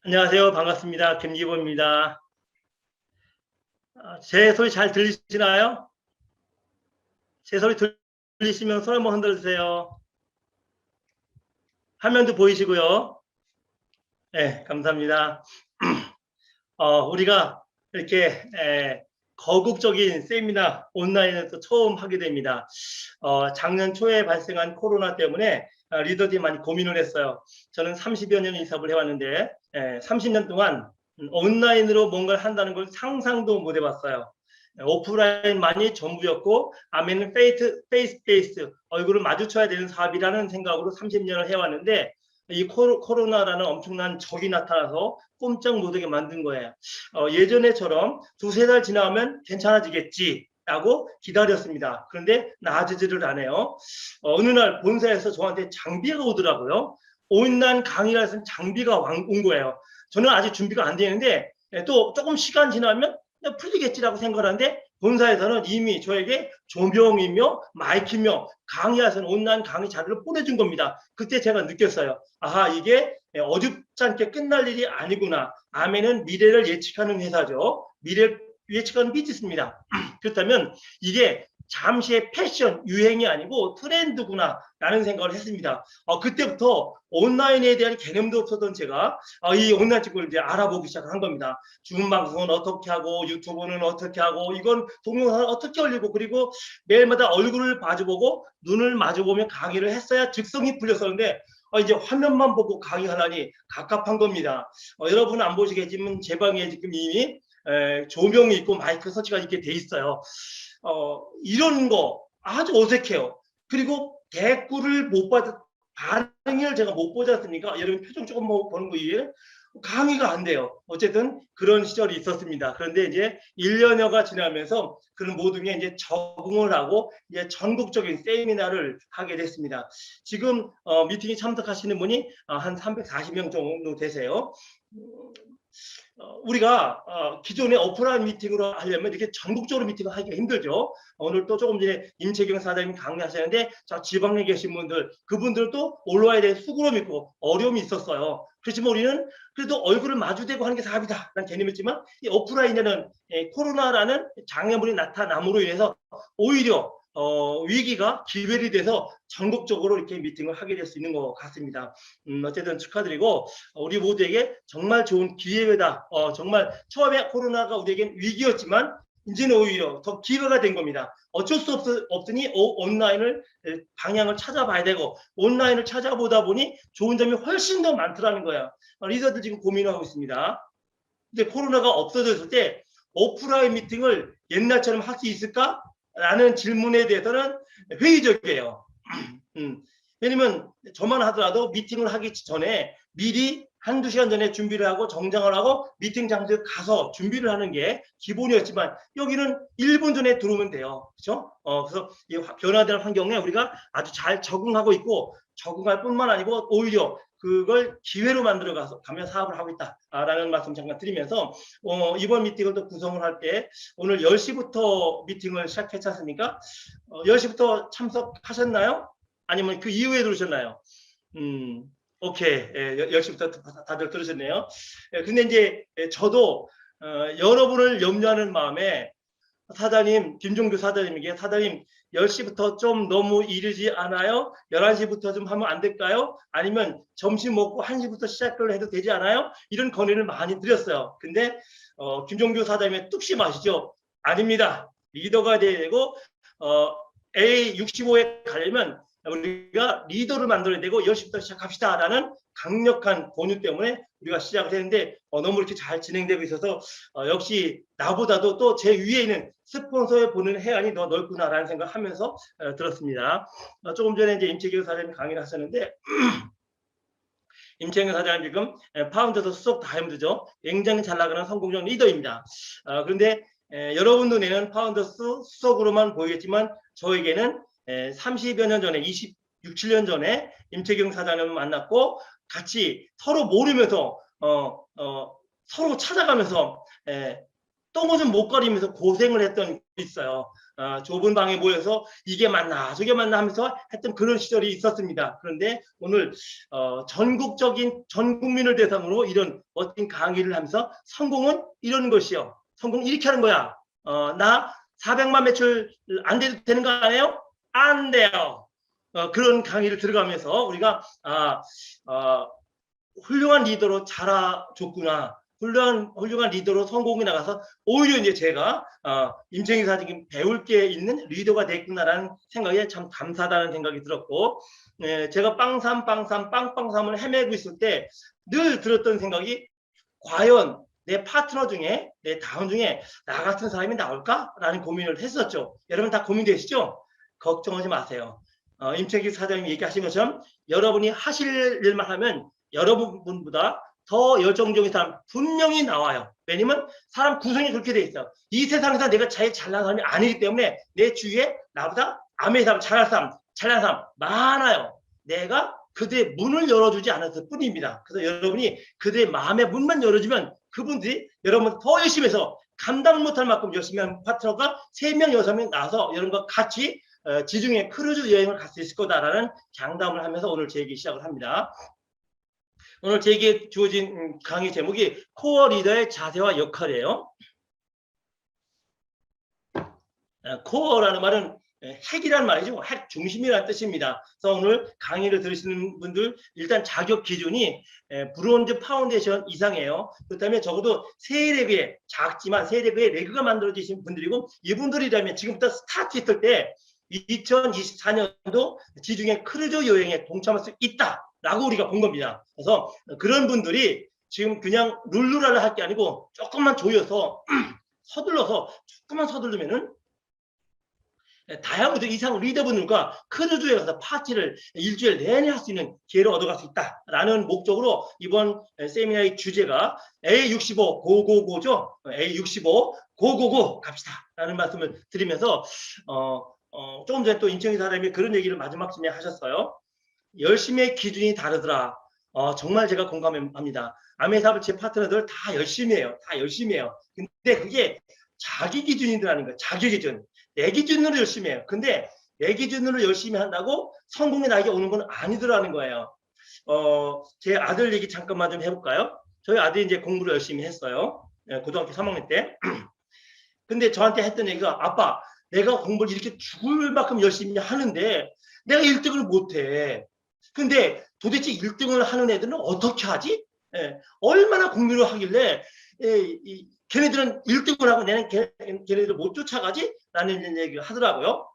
안녕하세요. 반갑습니다. 김기범입니다. 제 소리 잘 들리시나요? 제 소리 들리시면 손 한번 흔들어 주세요. 화면도 보이시고요. 네, 감사합니다. 우리가 이렇게 거국적인 세미나 온라인에서 처음 하게 됩니다. 작년 초에 발생한 코로나 때문에 리더들이 많이 고민을 했어요. 저는 30여 년 이상을 해왔는데 30년 동안 온라인으로 뭔가를 한다는 걸 상상도 못 해봤어요. 오프라인만이 전부였고 아멘은 페이스 얼굴을 마주쳐야 되는 사업이라는 생각으로 30년을 해왔는데 이 코로나라는 엄청난 적이 나타나서 꼼짝 못하게 만든 거예요. 예전에처럼 두세 달 지나면 괜찮아지겠지 라고 기다렸습니다. 그런데 나아지지를 않아요. 어느 날 본사에서 저한테 장비가 오더라고요. 온라인 강의를 해서 장비가 온 거예요. 저는 아직 준비가 안 되는데 또 조금 시간 지나면 풀리겠지라고 생각하는데 본사에서는 이미 저에게 조명이며 마이크며 강의하는 온라인 강의 자료를 보내준 겁니다. 그때 제가 느꼈어요. 아하, 이게 어줍지 않게 끝날 일이 아니구나. 아멘은 미래를 예측하는 회사죠. 미래를 예측하는 비즈니스입니다. 그렇다면 이게 잠시의 패션, 유행이 아니고 트렌드구나 라는 생각을 했습니다. 그때부터 온라인에 대한 개념도 없었던 제가 이 온라인 직구를 이제 알아보기 시작한 겁니다. 줌 방송은 어떻게 하고 유튜브는 어떻게 하고 이건 동영상을 어떻게 올리고 그리고 매일마다 얼굴을 마주보고 눈을 마주보며 강의를 했어야 즉성이 풀렸었는데 이제 화면만 보고 강의하라니 갑갑한 겁니다. 여러분은 안 보시겠지만 제 방에 지금 이미 조명이 있고 마이크 설치가 이렇게 돼 있어요. 이런 거 아주 어색해요. 그리고 댓글을 못 받은 반응을 제가 못 보지 않습니까? 여러분 표정 조금 보는 거 이해? 강의가 안 돼요. 어쨌든 그런 시절이 있었습니다. 그런데 이제 1년여가 지나면서 그런 모든 게 이제 적응을 하고 이제 전국적인 세미나를 하게 됐습니다. 지금 미팅에 참석하시는 분이 한 340명 정도 되세요. 우리가 기존의 오프라인 미팅으로 하려면 이렇게 전국적으로 미팅을 하기가 힘들죠. 오늘 또 조금 전에 임채경 사장님이 강의하셨는데 지방에 계신 분들 그분들도 올라와야 될 수고로움이 있고 어려움이 있었어요. 그렇지만 우리는 그래도 얼굴을 마주대고 하는 게 사업이다 라는 개념이지만 이 오프라인에는 코로나라는 장애물이 나타남으로 인해서 오히려 위기가 기회이 돼서 전국적으로 이렇게 미팅을 하게 될 수 있는 것 같습니다. 어쨌든 축하드리고 우리 모두에게 정말 좋은 기회다. 정말 처음에 코로나가 우리에겐 위기였지만 이제는 오히려 더 기회가 된 겁니다. 어쩔 수 없으니 온라인을 방향을 찾아봐야 되고 온라인을 찾아보다 보니 좋은 점이 훨씬 더 많더라는 거야. 리더들 지금 고민하고 있습니다. 근데 코로나가 없어졌을 때 오프라인 미팅을 옛날처럼 할 수 있을까? 라는 질문에 대해서는 회의적이에요. 왜냐면 저만 하더라도 미팅을 하기 전에 미리 한두 시간 전에 준비를 하고 정장을 하고 미팅 장소에 가서 준비를 하는 게 기본이었지만 여기는 1분 전에 들어오면 돼요. 그렇죠? 그래서 이 변화되는 환경에 우리가 아주 잘 적응하고 있고 적응할 뿐만 아니고 오히려 그걸 기회로 만들어 가면 사업을 하고 있다라는 말씀 잠깐 드리면서 이번 미팅을 또 구성을 할 때 오늘 10시부터 미팅을 시작했지 않습니까? 10시부터 참석하셨나요? 아니면 그 이후에 들으셨나요? 오케이. 10시부터 다들 들으셨네요. 근데 이제 저도 여러분을 염려하는 마음에 사장님, 김종규 사장님에게 사장님 10시부터 좀 너무 이르지 않아요? 11시부터 좀 하면 안 될까요? 아니면 점심 먹고 1시부터 시작을 해도 되지 않아요? 이런 건의를 많이 드렸어요. 근데 김종규 사장님의 뚝심 아시죠? 아닙니다. 리더가 돼야 되고 A65에 가려면 우리가 리더를 만들어야 되고 10시부터 시작합시다 라는 강력한 권유 때문에 우리가 시작을 했는데 너무 이렇게 잘 진행되고 있어서 역시 나보다도 또 제 위에 있는 스폰서에 보는 해안이 더 넓구나라는 생각하면서 들었습니다. 조금 전에 이제 임채경 사장님 강의를 하셨는데 임채경 사장님 지금 파운더도 수석 다이아몬드죠. 굉장히 잘 나가는 성공적 리더입니다. 그런데 여러분 눈에는 파운더스 수석으로만 보이겠지만 저에게는 30여 년 전에 26, 7년 전에 임채경 사장님을 만났고 같이 서로 모르면서 서로 찾아가면서 똥오줌 못 가리면서 고생을 했던 게 있어요. 좁은 방에 모여서 이게 맞나 저게 맞나 하면서 했던 그런 시절이 있었습니다. 그런데 오늘 전국적인 전 국민을 대상으로 이런 멋진 강의를 하면서 성공은 이런 것이요. 성공 이렇게 하는 거야. 나 400만 매출 안 돼도 되는 거 아니에요? 안 돼요. 그런 강의를 들어가면서 우리가 훌륭한 리더로 자라줬구나. 훌륭한 리더로 성공이 나가서 오히려 이제 제가 임청희 사장님 배울 게 있는 리더가 됐구나라는 생각에 참 감사하다는 생각이 들었고, 제가 빵빵삼을 헤매고 있을 때 늘 들었던 생각이 과연 내 파트너 중에 내 다운 중에 나 같은 사람이 나올까라는 고민을 했었죠. 여러분 다 고민되시죠? 걱정하지 마세요. 임청기 사장님이 얘기하신 것처럼 여러분이 하실 일만 하면 여러분보다 더 열정적인 사람 분명히 나와요. 왜냐면 사람 구성이 그렇게 돼 있어요. 이 세상에서 내가 제일 잘난 사람이 아니기 때문에 내 주위에 나보다 아메 사람, 잘난 사람 많아요. 내가 그들의 문을 열어주지 않았을 뿐입니다. 그래서 여러분이 그들의 마음의 문만 열어주면 그분들이 여러분 더 열심히 해서 감당 못할 만큼 열심히 하는 파트너가 3명, 6명 나와서 여러분과 같이 지중해 크루즈 여행을 갈 수 있을 거다라는 장담을 하면서 오늘 제 얘기 시작을 합니다. 오늘 제게 주어진 강의 제목이 코어 리더의 자세와 역할이에요. 코어라는 말은 핵이란 말이죠. 핵 중심이라는 뜻입니다. 그래서 오늘 강의를 들으시는 분들 일단 자격 기준이 브론즈 파운데이션 이상이에요. 그렇다면 적어도 세레그에 작지만 세레그에 레그가 만들어지신 분들이고 이분들이라면 지금부터 스타트 했을 때 2024년도 지중해 크루즈 여행에 동참할 수 있다라고 우리가 본 겁니다. 그래서 그런 분들이 지금 그냥 룰루랄라 할 게 아니고 조금만 조여서 서둘러서 조금만 서두르면은 다양한 이상 리더분들과 크루즈에 가서 파티를 일주일 내내 할 수 있는 기회를 얻어갈 수 있다라는 목적으로 이번 세미나의 주제가 A65 고고고죠. A65 고고고 갑시다 라는 말씀을 드리면서 조금 전에 또 임청희 사람이 그런 얘기를 마지막쯤에 하셨어요. 열심히의 기준이 다르더라. 정말 제가 공감합니다. 아메사브 제 파트너들 다 열심히 해요. 다 열심히 해요. 근데 그게 자기 기준이라는 거예요. 자기 기준. 내 기준으로 열심히 해요. 근데 내 기준으로 열심히 한다고 성공이 나에게 오는 건 아니더라는 거예요. 제 아들 얘기 잠깐만 좀 해볼까요? 저희 아들이 이제 공부를 열심히 했어요. 고등학교 3학년 때. 근데 저한테 했던 얘기가 아빠, 내가 공부를 이렇게 죽을 만큼 열심히 하는데 내가 1등을 못해. 근데 도대체 1등을 하는 애들은 어떻게 하지? 얼마나 공부를 하길래 걔네들은 1등을 하고 내는 걔네들 못 쫓아가지? 라는 얘기를 하더라고요.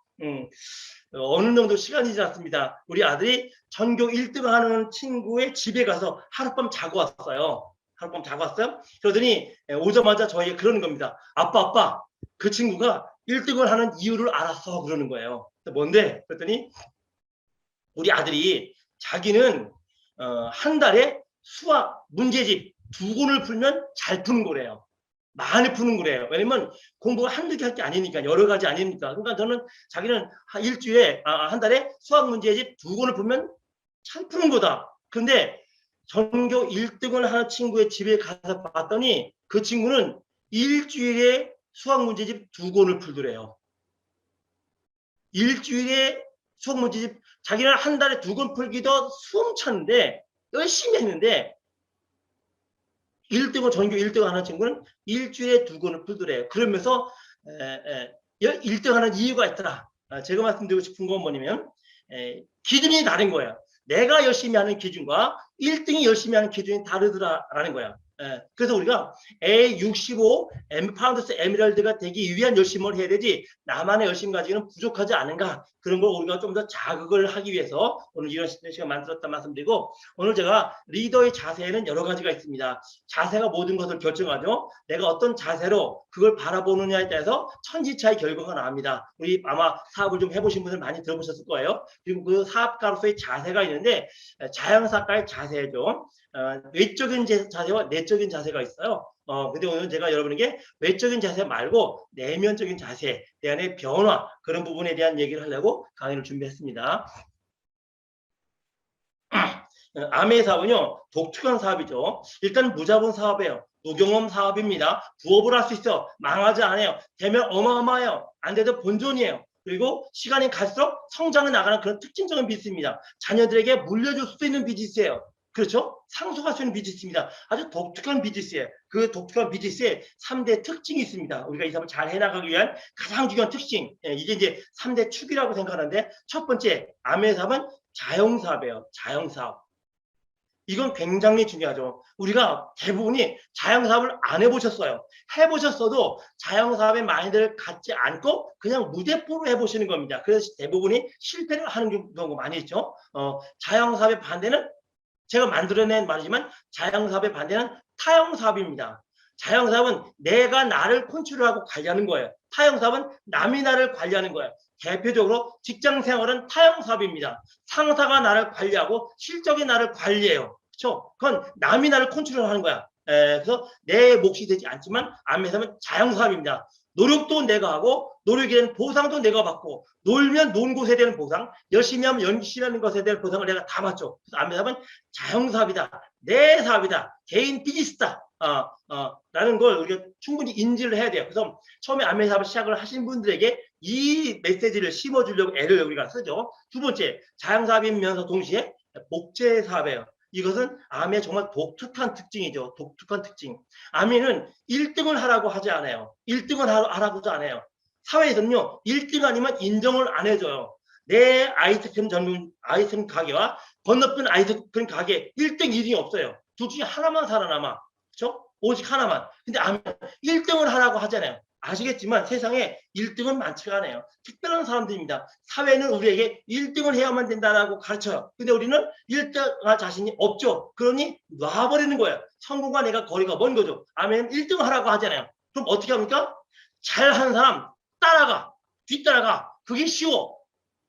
어느 정도 시간이 지났습니다. 우리 아들이 전교 1등 하는 친구의 집에 가서 하룻밤 자고 왔어요. 하룻밤 자고 왔어요. 그러더니 오자마자 저에게 그러는 겁니다. 아빠, 그 친구가 1등을 하는 이유를 알았어. 그러는 거예요. 뭔데? 그랬더니 우리 아들이 자기는 한 달에 수학 문제집 2권을 풀면 잘 푸는 거래요. 많이 푸는 거래요. 왜냐면 공부가 한두 개 할 게 아니니까 여러 가지 아니니까. 그러니까 저는 자기는 일주일에 한 달에 수학 문제집 2권을 풀면 잘 푸는 거다. 근데 전교 1등을 하는 친구의 집에 가서 봤더니 그 친구는 일주일에 수학 문제집 2권을 풀더래요. 일주일에 수학 문제집 자기는 한 달에 2권 풀기도 숨차는데 열심히 했는데 1등을 전교 1등 하는 친구는 일주일에 2권을 풀더래요. 그러면서 1등 하는 이유가 있더라. 제가 말씀드리고 싶은 건 뭐냐면 기준이 다른 거예요. 내가 열심히 하는 기준과 1등이 열심히 하는 기준이 다르더라라는 거예요. 그래서 우리가 A65 파운더스 에메랄드가 되기 위한 열심을 해야 되지 나만의 열심 가지고는 부족하지 않은가 그런 걸 우리가 좀 더 자극을 하기 위해서 오늘 이런 시간 만들었다 말씀드리고 오늘 제가 리더의 자세에는 여러 가지가 있습니다. 자세가 모든 것을 결정하죠. 내가 어떤 자세로 그걸 바라보느냐에 따라서 천지차의 결과가 나옵니다. 우리 아마 사업을 좀 해보신 분들 많이 들어보셨을 거예요. 그리고 그 사업가로서의 자세가 있는데 자영사과의 자세죠. 외적인 자세와 내적인 자세가 있어요. 근데 오늘 제가 여러분에게 외적인 자세 말고 내면적인 자세, 내 안의 변화 그런 부분에 대한 얘기를 하려고 강의를 준비했습니다. 아메 사업은요 독특한 사업이죠. 일단 무자본 사업이에요. 노경험 사업입니다. 부업을 할 수 있어. 망하지 않아요. 되면 어마어마해요. 안 돼도 본존이에요. 그리고 시간이 갈수록 성장해 나가는 그런 특징적인 비즈니스입니다. 자녀들에게 물려줄 수도 있는 비즈니스예요. 그렇죠? 상속할 수 있는 비즈니스입니다. 아주 독특한 비즈니스예요. 그 독특한 비즈니스에 3대 특징이 있습니다. 우리가 이 사업을 잘 해나가기 위한 가장 중요한 특징. 이게 이제 3대 축이라고 생각하는데, 첫 번째, 아메 사업은 자영사업이에요. 자영사업. 이건 굉장히 중요하죠. 우리가 대부분이 자영사업을 안 해보셨어요. 해보셨어도 자영사업의 마인드를 갖지 않고 그냥 무대뽀로 해보시는 겁니다. 그래서 대부분이 실패를 하는 경우가 많이 있죠. 자영사업의 반대는 제가 만들어낸 말이지만, 자영사업의 반대는 타영사업입니다. 자영사업은 내가 나를 컨트롤하고 관리하는 거예요. 타영사업은 남이 나를 관리하는 거예요. 대표적으로 직장생활은 타영사업입니다. 상사가 나를 관리하고 실적이 나를 관리해요. 그렇죠? 그건 남이 나를 컨트롤하는 거야. 그래서 내 몫이 되지 않지만 암에서는 자영사업입니다. 노력도 내가 하고 노력에 대한 보상도 내가 받고, 놀면 논 곳에 대한 보상, 열심히 하면 열심히 하는 것에 대한 보상을 내가 다 받죠. 그래서 암에서는 자영사업이다. 내 사업이다. 개인 비즈니스다. 라는 걸 우리가 충분히 인지를 해야 돼요. 그래서 처음에 암의 사업을 시작을 하신 분들에게 이 메시지를 심어주려고 애를 우리가 쓰죠. 두 번째, 자영사업이면서 동시에 복제 사업이에요. 이것은 암의 정말 독특한 특징이죠. 독특한 특징. 암에는 1등을 하라고 하지 않아요. 1등을 하라고 하지 않아요. 사회에서는요, 1등 아니면 인정을 안 해줘요. 내 아이스크림 전문 아이스크림 가게와 건너편 아이스크림 가게 1등, 2등이 없어요. 둘 중에 하나만 살아남아. 그렇죠? 오직 하나만. 근데 암은 1등을 하라고 하잖아요. 아시겠지만 세상에 1등은 많지가 않아요. 특별한 사람들입니다. 사회는 우리에게 1등을 해야만 된다고 가르쳐요. 근데 우리는 1등할 자신이 없죠. 그러니 놔버리는 거예요. 성공과 내가 거리가 먼 거죠. 아멘. 1등 하라고 하잖아요. 그럼 어떻게 합니까? 잘하는 사람 따라가. 뒤따라가. 그게 쉬워.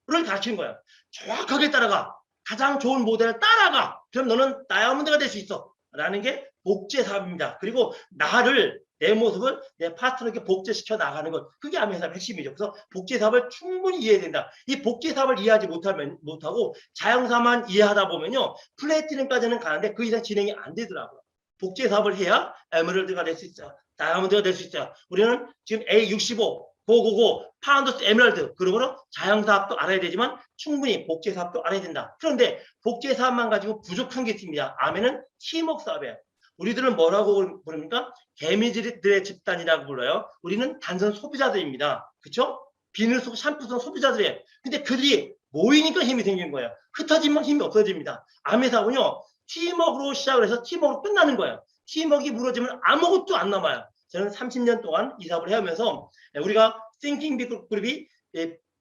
를 가르치는 거예요. 정확하게 따라가. 가장 좋은 모델을 따라가. 그럼 너는 다이아몬드가 될 수 있어. 라는 게 복제 사업입니다. 그리고 나를, 내 모습을 내 파트너에게 복제시켜 나가는 것, 그게 암의 사업의 핵심이죠. 그래서 복제 사업을 충분히 이해해야 된다. 이 복제 사업을 이해하지 못하고 자영사만 이해하다 보면요, 플래티넘까지는 가는데 그 이상 진행이 안 되더라고요. 복제 사업을 해야 에메랄드가 될 수 있어. 다이아몬드가 될 수 있어. 우리는 지금 A65 고고고 파운더스 에메랄드, 그러므로 자영사업도 알아야 되지만 충분히 복제사업도 알아야 된다. 그런데 복제사업만 가지고 부족한 게 있습니다. 암에는 팀워크 사업이에요. 우리들은 뭐라고 부릅니까? 개미들의 집단이라고 불러요. 우리는 단순 소비자들입니다. 그렇죠? 비누 속 샴푸 속 소비자들이에요. 근데 그들이 모이니까 힘이 생긴 거예요. 흩어지면 힘이 없어집니다. 암의 사업은요, 팀워크로 시작을 해서 팀워크로 끝나는 거예요. 팀워크가 무너지면 아무것도 안 남아요. 저는 30년 동안 이 사업을 해오면서 우리가 싱킹 빅 그룹이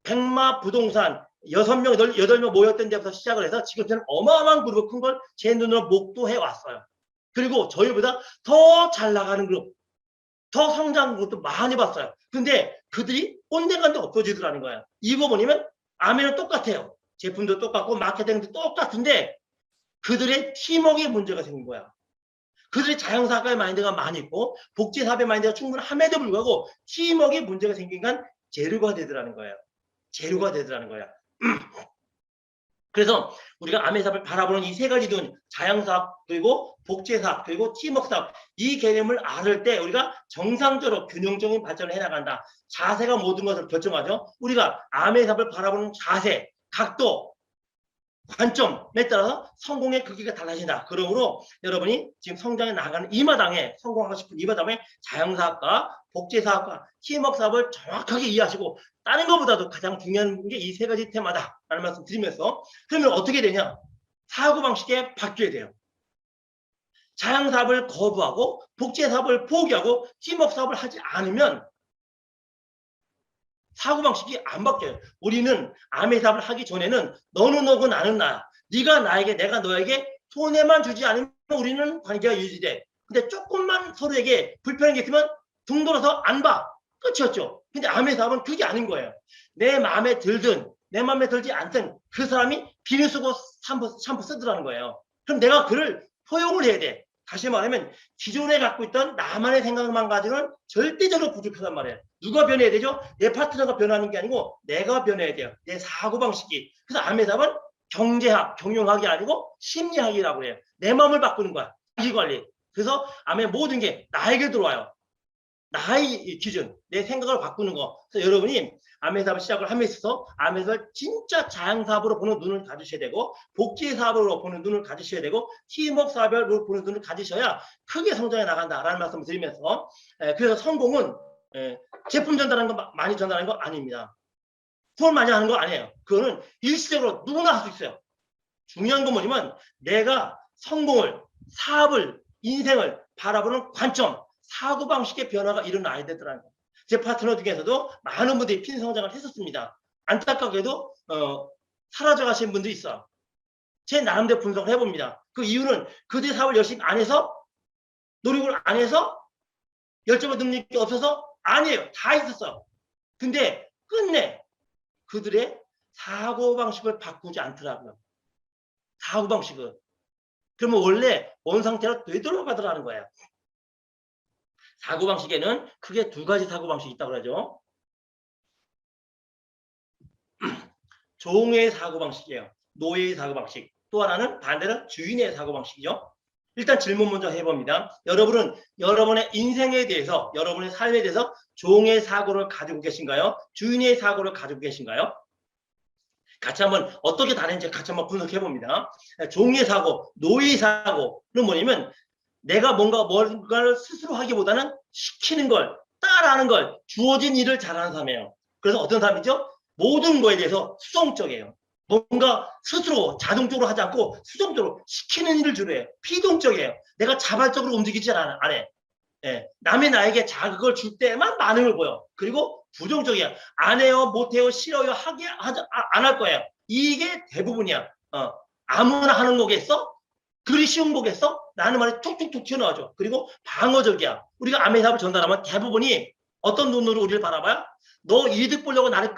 백마 부동산 6명, 8명 모였던 데부터 시작을 해서 지금 저는 어마어마한 그룹을 큰 걸 제 눈으로 목도해 왔어요. 그리고 저희보다 더 잘 나가는 그룹, 더 성장한 그룹도 많이 봤어요. 근데 그들이 온데간데 없어지더라는 거예요. 이거 보면 아메는 똑같아요. 제품도 똑같고 마케팅도 똑같은데 그들의 팀워크에 문제가 생긴 거야. 그들이 자영사업의 마인드가 많이 있고 복제사업의 마인드가 충분함에도 불구하고 팀워크에 문제가 생긴 건 재료가 되더라는 거예요. 재료가 되더라는 거야. 그래서 우리가 암의 사업을 바라보는 이 세 가지 눈, 자영사업, 그리고 복제사업, 그리고 팀워크사업, 이 개념을 알을 때 우리가 정상적으로 균형적인 발전을 해나간다. 자세가 모든 것을 결정하죠. 우리가 암의 사업을 바라보는 자세, 각도, 관점에 따라서 성공의 크기가 달라진다. 그러므로 여러분이 지금 성장해 나가는 이 마당에, 성공하고 싶은 이 마당에 자영사업과 복제사업과 팀워크사업을 정확하게 이해하시고, 다른 것보다도 가장 중요한 게 이 세 가지 테마다 라는 말씀 드리면서, 그러면 어떻게 되냐? 사고방식이 바뀌어야 돼요. 자영사업을 거부하고 복제사업을 포기하고 팀워크사업을 하지 않으면 사고방식이 안 바뀌어요. 우리는 암의 사업을 하기 전에는 너는 너고 나는 나야. 네가 나에게, 내가 너에게 손해만 주지 않으면 우리는 관계가 유지돼. 근데 조금만 서로에게 불편한 게 있으면 등 돌아서 안 봐. 끝이었죠. 근데 암의 사업은 그게 아닌 거예요. 내 마음에 들든 내 마음에 들지 않든 그 사람이 비누 쓰고 샴푸 쓰더라는 거예요. 그럼 내가 그를 포용을 해야 돼. 다시 말하면 기존에 갖고 있던 나만의 생각만 가지고는 절대적으로 부족하단 말이에요. 누가 변해야 되죠? 내 파트너가 변하는 게 아니고 내가 변해야 돼요. 내 사고방식이. 그래서 암의 사업은 경제학, 경영학이 아니고 심리학이라고 해요. 내 마음을 바꾸는 거야. 자기관리. 그래서 암의 모든 게 나에게 들어와요. 나의 기준, 내 생각을 바꾸는 거. 그래서 여러분이 암의 사업을 시작을 함에 있어서 암의 사업을 진짜 자양사업으로 보는 눈을 가지셔야 되고, 복지 사업으로 보는 눈을 가지셔야 되고, 팀워크 사업으로 보는 눈을 가지셔야 크게 성장해 나간다라는 말씀을 드리면서, 그래서 성공은 제품 전달하는 거 많이 전달하는 거 아닙니다. 돈 많이 하는 거 아니에요. 그거는 일시적으로 누구나 할 수 있어요. 중요한 건 뭐냐면 내가 성공을, 사업을, 인생을 바라보는 관점, 사고방식의 변화가 일어나야 되더라는 거예요. 제 파트너 중에서도 많은 분들이 핀성장을 했었습니다. 안타깝게도 사라져 가신 분도 있어요. 제 나름대로 분석을 해봅니다. 그 이유는 그들이 사업을 열심히 안 해서, 노력을 안 해서, 열정과 능력이 없어서? 아니에요. 다 있었어요. 근데 끝내 그들의 사고방식을 바꾸지 않더라고요. 사고방식을. 그러면 원래 원상태로 되돌아가더라는 거예요. 사고방식에는 크게 두 가지 사고방식이 있다고 그러죠. 종의 사고방식이에요. 노예의 사고방식. 또 하나는 반대로 주인의 사고방식이죠. 일단 질문 먼저 해봅니다. 여러분은 여러분의 인생에 대해서, 여러분의 삶에 대해서 종의 사고를 가지고 계신가요? 주인의 사고를 가지고 계신가요? 같이 한번 어떻게 다른지 같이 한번 분석해봅니다. 종의 사고, 노예의 사고는 뭐냐면 내가 뭔가를 스스로 하기보다는 시키는 걸, 따라하는 걸, 주어진 일을 잘하는 사람이에요. 그래서 어떤 사람이죠? 모든 거에 대해서 수동적이에요. 뭔가 스스로 자동적으로 하지 않고 수동적으로 시키는 일을 주로 해요. 피동적이에요. 내가 자발적으로 움직이지 안 해. 남이 나에게 자극을 줄 때만 반응을 보여. 그리고 부정적이야. 안 해요, 못 해요, 싫어요, 안 할 거예요. 이게 대부분이야. 아무나 하는 거겠어? 그리 쉬운 거겠어? 라는 말이 툭툭툭 튀어나와죠. 그리고 방어적이야. 우리가 암의 사업을 전달하면 대부분이 어떤 눈으로 우리를 바라봐요? 너 이득 보려고 나를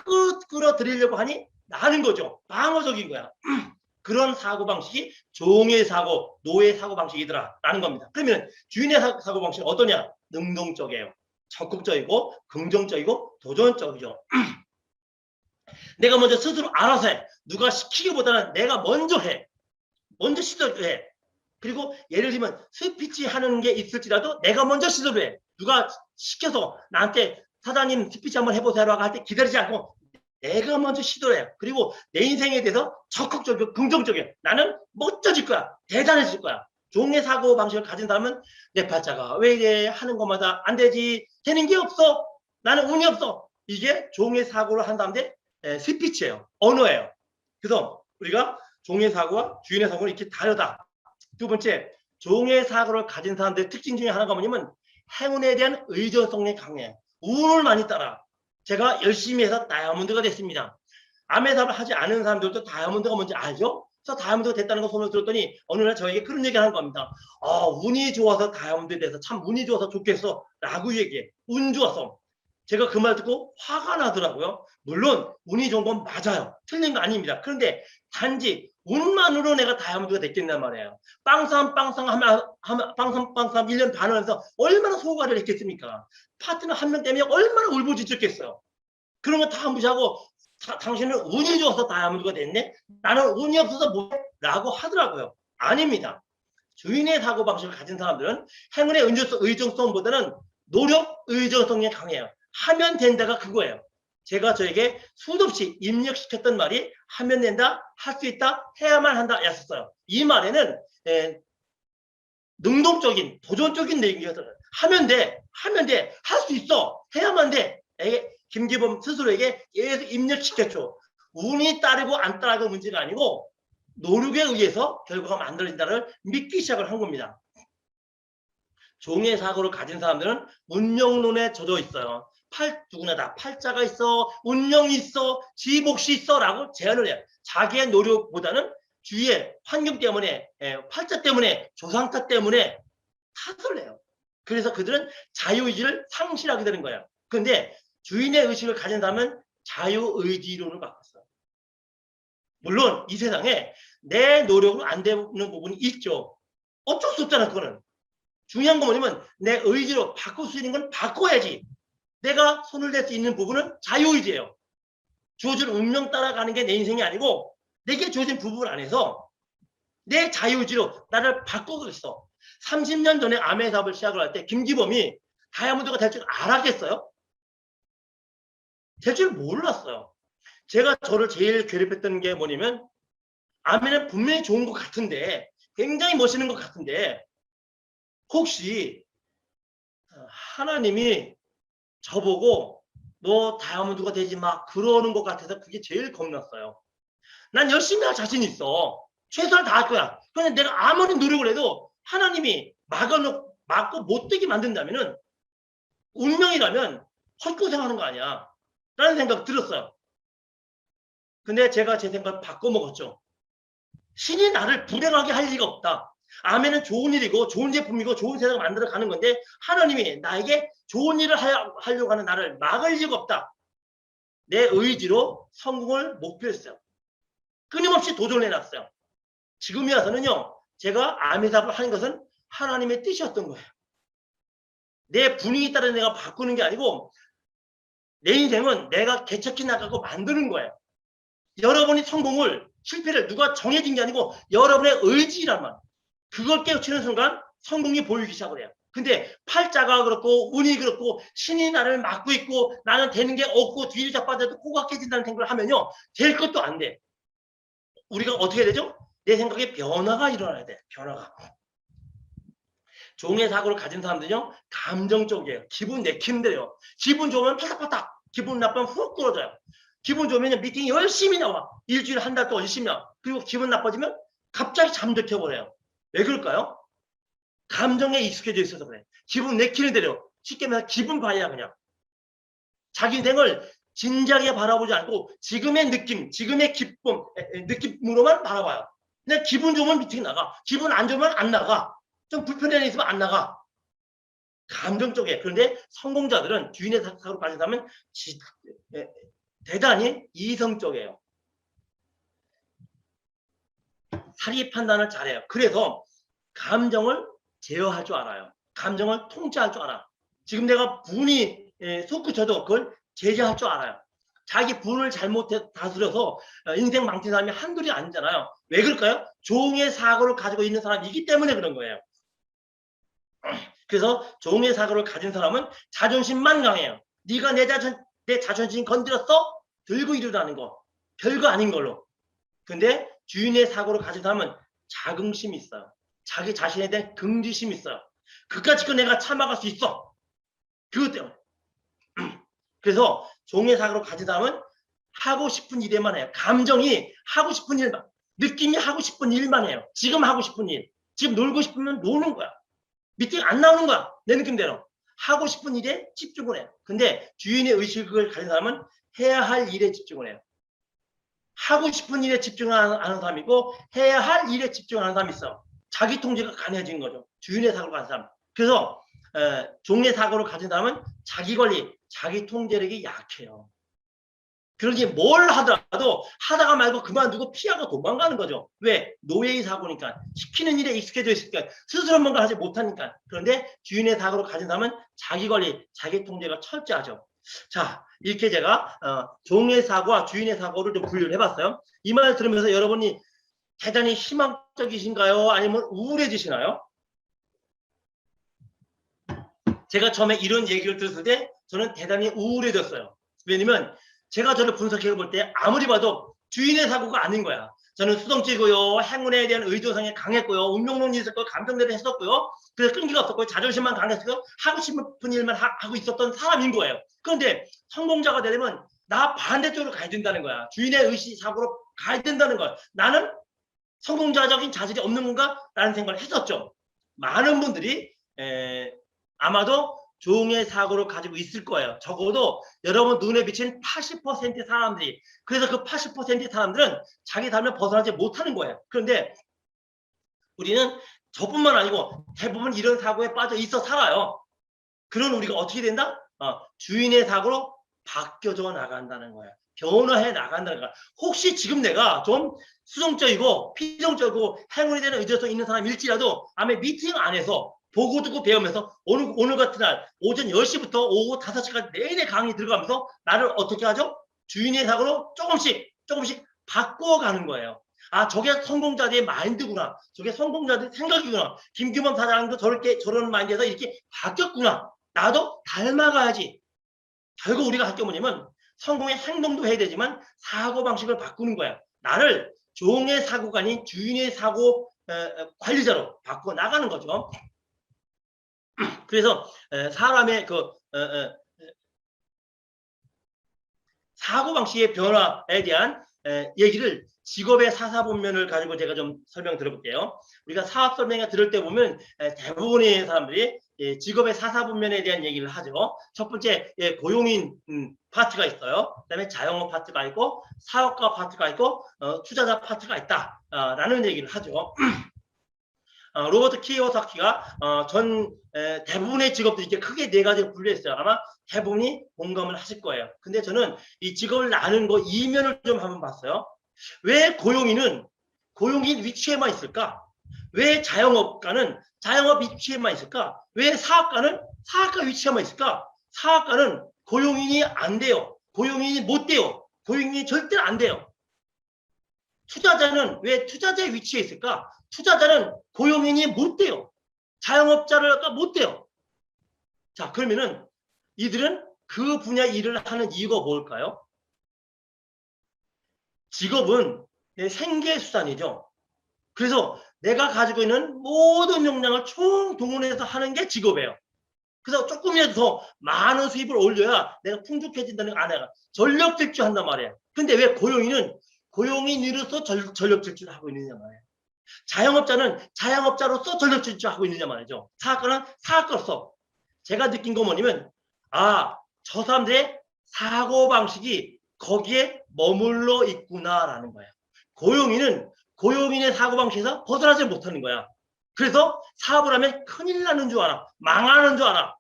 끌어들이려고 하니? 라는 거죠. 방어적인 거야. 그런 사고방식이 종의 사고, 노예 사고방식이더라 라는 겁니다. 그러면 주인의 사고방식은 어떠냐? 능동적이에요. 적극적이고 긍정적이고 도전적이죠. 내가 먼저 스스로 알아서 해. 누가 시키기보다는 내가 먼저 해. 먼저 시도해. 그리고 예를 들면 스피치 하는 게 있을지라도 내가 먼저 시도를 해. 누가 시켜서 나한테 사장님 스피치 한번 해보세요 할 때 기다리지 않고 내가 먼저 시도를 해요. 그리고 내 인생에 대해서 적극적이고 긍정적이에요. 나는 멋져질 거야. 대단해질 거야. 종의 사고 방식을 가진 사람은 내 팔자가 왜 이래 하는 것마다 안 되지. 되는 게 없어. 나는 운이 없어. 이게 종의 사고를 한 다음에 스피치예요. 언어예요. 그래서 우리가 종의 사고와 주인의 사고는 이렇게 다르다. 두 번째, 종의 사고를 가진 사람들의 특징 중에 하나가 뭐냐면 행운에 대한 의존성이 강해. 운을 많이 따라. 제가 열심히 해서 다이아몬드가 됐습니다. 암의 사업을 하지 않은 사람들도 다이아몬드가 뭔지 알죠? 그래서 다이아몬드가 됐다는 거 소문을 들었더니 어느 날 저에게 그런 얘기 하는 겁니다. 운이 좋아서 다이아몬드 돼서 참 운이 좋아서 좋겠어 라고 얘기해. 운 좋아서. 제가 그 말 듣고 화가 나더라고요. 물론 운이 좋은 건 맞아요. 틀린 거 아닙니다. 그런데 단지 운만으로 내가 다이아몬드가 됐겠단 말이에요. 빵삼빵삼 하면 빵삼빵삼 1년 반을 하면서 얼마나 소가를 했겠습니까? 파트너 한 명 때문에 얼마나 울부짖었겠어요. 그런 거 다 무시하고 당신은 운이 좋아서 다이아몬드가 됐네? 나는 운이 없어서 뭐해? 라고 하더라고요. 아닙니다. 주인의 사고방식을 가진 사람들은 행운의 의존성보다는 노력 의존성이 강해요. 하면 된다가 그거예요. 제가 저에게 수없이 입력시켰던 말이 하면 된다, 할 수 있다, 해야만 한다 였었어요. 이 말에는 능동적인, 도전적인 얘기였어요. 하면 돼, 할 수 있어, 해야만 돼. 김기범 스스로에게 계속 입력시켰죠. 운이 따르고 안 따르고 문제가 아니고 노력에 의해서 결과가 만들어진다를 믿기 시작을 한 겁니다. 종의 사고를 가진 사람들은 운명론에 젖어 있어요. 누구나 다 팔자가 있어, 운명이 있어, 지복시 있어 라고 제안을 해요. 자기의 노력보다는 주위의 환경 때문에, 팔자 때문에, 조상타 때문에 탓을 해요. 그래서 그들은 자유의지를 상실하게 되는 거예요. 그런데 주인의 의식을 가진 사람은 자유의지론을 바꿨어요. 물론 이 세상에 내 노력으로 안 되는 부분이 있죠. 어쩔 수 없잖아, 그거는. 중요한 건 뭐냐면 내 의지로 바꿀 수 있는 건 바꿔야지. 내가 손을 댈 수 있는 부분은 자유의지예요. 주어진 운명 따라가는 게 내 인생이 아니고 내게 주어진 부분 안에서 내 자유의지로 나를 바꾸고 있어. 30년 전에 아메 사업을 시작을 할 때 김기범이 다이아몬드가 될 줄 알았겠어요? 될 줄 몰랐어요. 제가 저를 제일 괴롭혔던 게 뭐냐면 아메는 분명히 좋은 것 같은데 굉장히 멋있는 것 같은데 혹시 하나님이 저보고 너 다이아몬드가 되지 마 그러는 것 같아서 그게 제일 겁났어요. 난 열심히 할 자신 있어. 최선을 다할 거야. 그런데 내가 아무리 노력을 해도 하나님이 막고 못되게 만든다면은 운명이라면 헛고생하는 거 아니야. 라는 생각 들었어요. 근데 제가 제 생각을 바꿔먹었죠. 신이 나를 불행하게 할 리가 없다. 아멘은 좋은 일이고 좋은 제품이고 좋은 세상을 만들어가는 건데 하나님이 나에게 좋은 일을 하려고 하는 나를 막을 리가 없다. 내 의지로 성공을 목표했어요. 끊임없이 도전을 해놨어요. 지금에 와서는요. 제가 아멘 사업을 하는 것은 하나님의 뜻이었던 거예요. 내 분위기 따라 내가 바꾸는 게 아니고 내 인생은 내가 개척해 나가고 만드는 거예요. 여러분이 성공을 실패를 누가 정해진 게 아니고 여러분의 의지란 말. 그걸 깨우치는 순간 성공이 보이기 시작을 해요. 근데 팔자가 그렇고 운이 그렇고 신이 나를 막고 있고 나는 되는 게 없고 뒤를 자빠져도 코가 깨진다는 생각을 하면요. 될 것도 안 돼. 우리가 어떻게 되죠? 내 생각에 변화가 일어나야 돼. 변화가. 종의 사고를 가진 사람들은요. 감정적이에요. 기분 내키는 대로. 기분 좋으면 파닥파닥. 기분 나쁘면 훅 떨어져요. 기분 좋으면 미팅 열심히 나와. 일주일에 한 달 동안 열심히 나와. 그리고 기분 나빠지면 갑자기 잠들켜버려요. 왜 그럴까요? 감정에 익숙해져 있어서 그래. 기분 내키는 대로. 쉽게 말해서 기분 봐야 그냥. 자기 인생을 진지하게 바라보지 않고 지금의 느낌, 지금의 기쁨, 느낌으로만 바라봐요. 그냥 기분 좋으면 미팅 나가. 기분 안 좋으면 안 나가. 좀 불편한 일 있으면 안 나가. 감정 쪽에. 그런데 성공자들은 주인의 사고로 빠진다면 대단히 이성적이에요. 사리 판단을 잘해요. 그래서 감정을 제어할 줄 알아요. 감정을 통제할 줄 알아. 지금 내가 분이 솟구쳐도 그걸 제재할 줄 알아요. 자기 분을 잘못 다스려서 인생 망친 사람이 한둘이 아니잖아요. 왜 그럴까요? 종의 사고를 가지고 있는 사람이기 때문에 그런 거예요. 그래서 종의 사고를 가진 사람은 자존심만 강해요. 네가 내 자존심 건드렸어? 들고 일어나는 거. 별거 아닌 걸로. 근데 주인의 사고를 가진 사람은 자긍심이 있어요. 자기 자신에 대한 긍지심이 있어요. 그까짓 거 내가 참아갈 수 있어. 그것 때문에. 그래서 종의 사고를 가진 사람은 하고 싶은 일에만 해요. 감정이 하고 싶은 일만. 느낌이 하고 싶은 일만 해요. 지금 하고 싶은 일. 지금 놀고 싶으면 노는 거야. 미팅 안 나오는 거야. 내 느낌대로. 하고 싶은 일에 집중을 해요. 근데 주인의 의식을 가진 사람은 해야 할 일에 집중을 해요. 하고 싶은 일에 집중하는 사람이고 해야 할 일에 집중하는 사람이 있어. 자기 통제가 가능해진 거죠. 주인의 사고를 가진 사람. 그래서 종의 사고를 가진 사람은 자기 관리, 자기 통제력이 약해요. 그러니 뭘 하더라도 하다가 말고 그만두고 피하고 도망가는 거죠. 왜? 노예의 사고니까. 시키는 일에 익숙해져 있으니까. 스스로 뭔가 하지 못하니까. 그런데 주인의 사고를 가진 사람은 자기 관리, 자기 통제가 철저하죠. 자, 이렇게 제가 종의 사고와 주인의 사고를 좀 분류를 해봤어요. 이 말을 들으면서 여러분이 대단히 희망적이신가요? 아니면 우울해지시나요? 제가 처음에 이런 얘기를 들었을 때 저는 대단히 우울해졌어요. 왜냐면 제가 저를 분석해 볼 때 아무리 봐도 주인의 사고가 아닌 거야. 저는 수동적이고요. 행운에 대한 의도성이 강했고요. 운명론이 있었고 감정대로 했었고요. 그래서 끈기가 없었고요. 자존심만 강했고요. 하고 싶은 일만 하고 있었던 사람인 거예요. 그런데 성공자가 되려면 나 반대쪽으로 가야 된다는 거야. 주인의 의식 사고로 가야 된다는 거야. 나는 성공자적인 자질이 없는 건가? 라는 생각을 했었죠. 많은 분들이 아마도 종의 사고를 가지고 있을 거예요. 적어도 여러분 눈에 비친 80%의 사람들이. 그래서 그 80%의 사람들은 자기 삶을 벗어나지 못하는 거예요. 그런데 우리는 저뿐만 아니고 대부분 이런 사고에 빠져 있어 살아요. 그런 우리가 어떻게 된다? 주인의 사고로 바뀌어져 나간다는 거예요. 변화해 나간다는 거야. 혹시 지금 내가 좀 수동적이고 피정적이고 행운에 대한 의존성 있는 사람일지라도 아마 미팅 안에서 보고 듣고 배우면서 오늘 같은 날 오전 10시부터 오후 5시까지 내내 강의 들어가면서 나를 어떻게 하죠? 주인의 사고로 조금씩 바꿔가는 거예요. 아, 저게 성공자들의 마인드구나. 저게 성공자들의 생각이구나. 김규범 사장도 저렇게 저런 마인드에서 이렇게 바뀌었구나. 나도 닮아가야지. 결국 우리가 할 게 뭐냐면 성공의 행동도 해야 되지만 사고방식을 바꾸는 거야. 나를 종의 사고가 아닌 주인의 사고 관리자로 바꿔 나가는 거죠. 그래서 사람의 그 사고방식의 변화에 대한 얘기를 직업의 사사분면을 가지고 제가 좀 설명 들어볼게요. 우리가 사업 설명회 들을 때 보면 대부분의 사람들이 직업의 사사분면에 대한 얘기를 하죠. 첫 번째 고용인 파트가 있어요. 그다음에 자영업 파트가 있고 사업가 파트가 있고 투자자 파트가 있다라는 얘기를 하죠. 로버트 키오사키가 대부분의 직업들이 이렇게 크게 네 가지로 분류했어요. 아마 대부분이 공감을 하실 거예요. 근데 저는 이 직업을 나누는 거 이면을 좀 한번 봤어요. 왜 고용인은 고용인 위치에만 있을까? 왜 자영업가는 자영업 위치에만 있을까? 왜 사업가는 사업가 위치에만 있을까? 사업가는 고용인이 안 돼요. 고용인이 못 돼요. 고용인이 절대 안 돼요. 투자자는 왜 투자자의 위치에 있을까? 투자자는 고용인이 못 돼요. 자영업자를 못 돼요. 자, 그러면은 이들은 그 분야 일을 하는 이유가 뭘까요? 직업은 내 생계수단이죠. 그래서 내가 가지고 있는 모든 역량을 총동원해서 하는 게 직업이에요. 그래서 조금이라도 더 많은 수입을 올려야 내가 풍족해진다는 거 아내가 전력 질주한단 말이에요. 근데 왜 고용인은 고용인으로서 전력 질주를 하고 있느냐 말이에요. 자영업자는 자영업자로서 전력 질주하고 있느냐 말이죠. 사업가는 사업가로서. 제가 느낀 거 뭐냐면 저 사람들의 사고방식이 거기에 머물러 있구나라는 거예요. 고용인은 고용인의 사고방식에서 벗어나지 못하는 거야. 그래서 사업을 하면 큰일 나는 줄 알아. 망하는 줄 알아.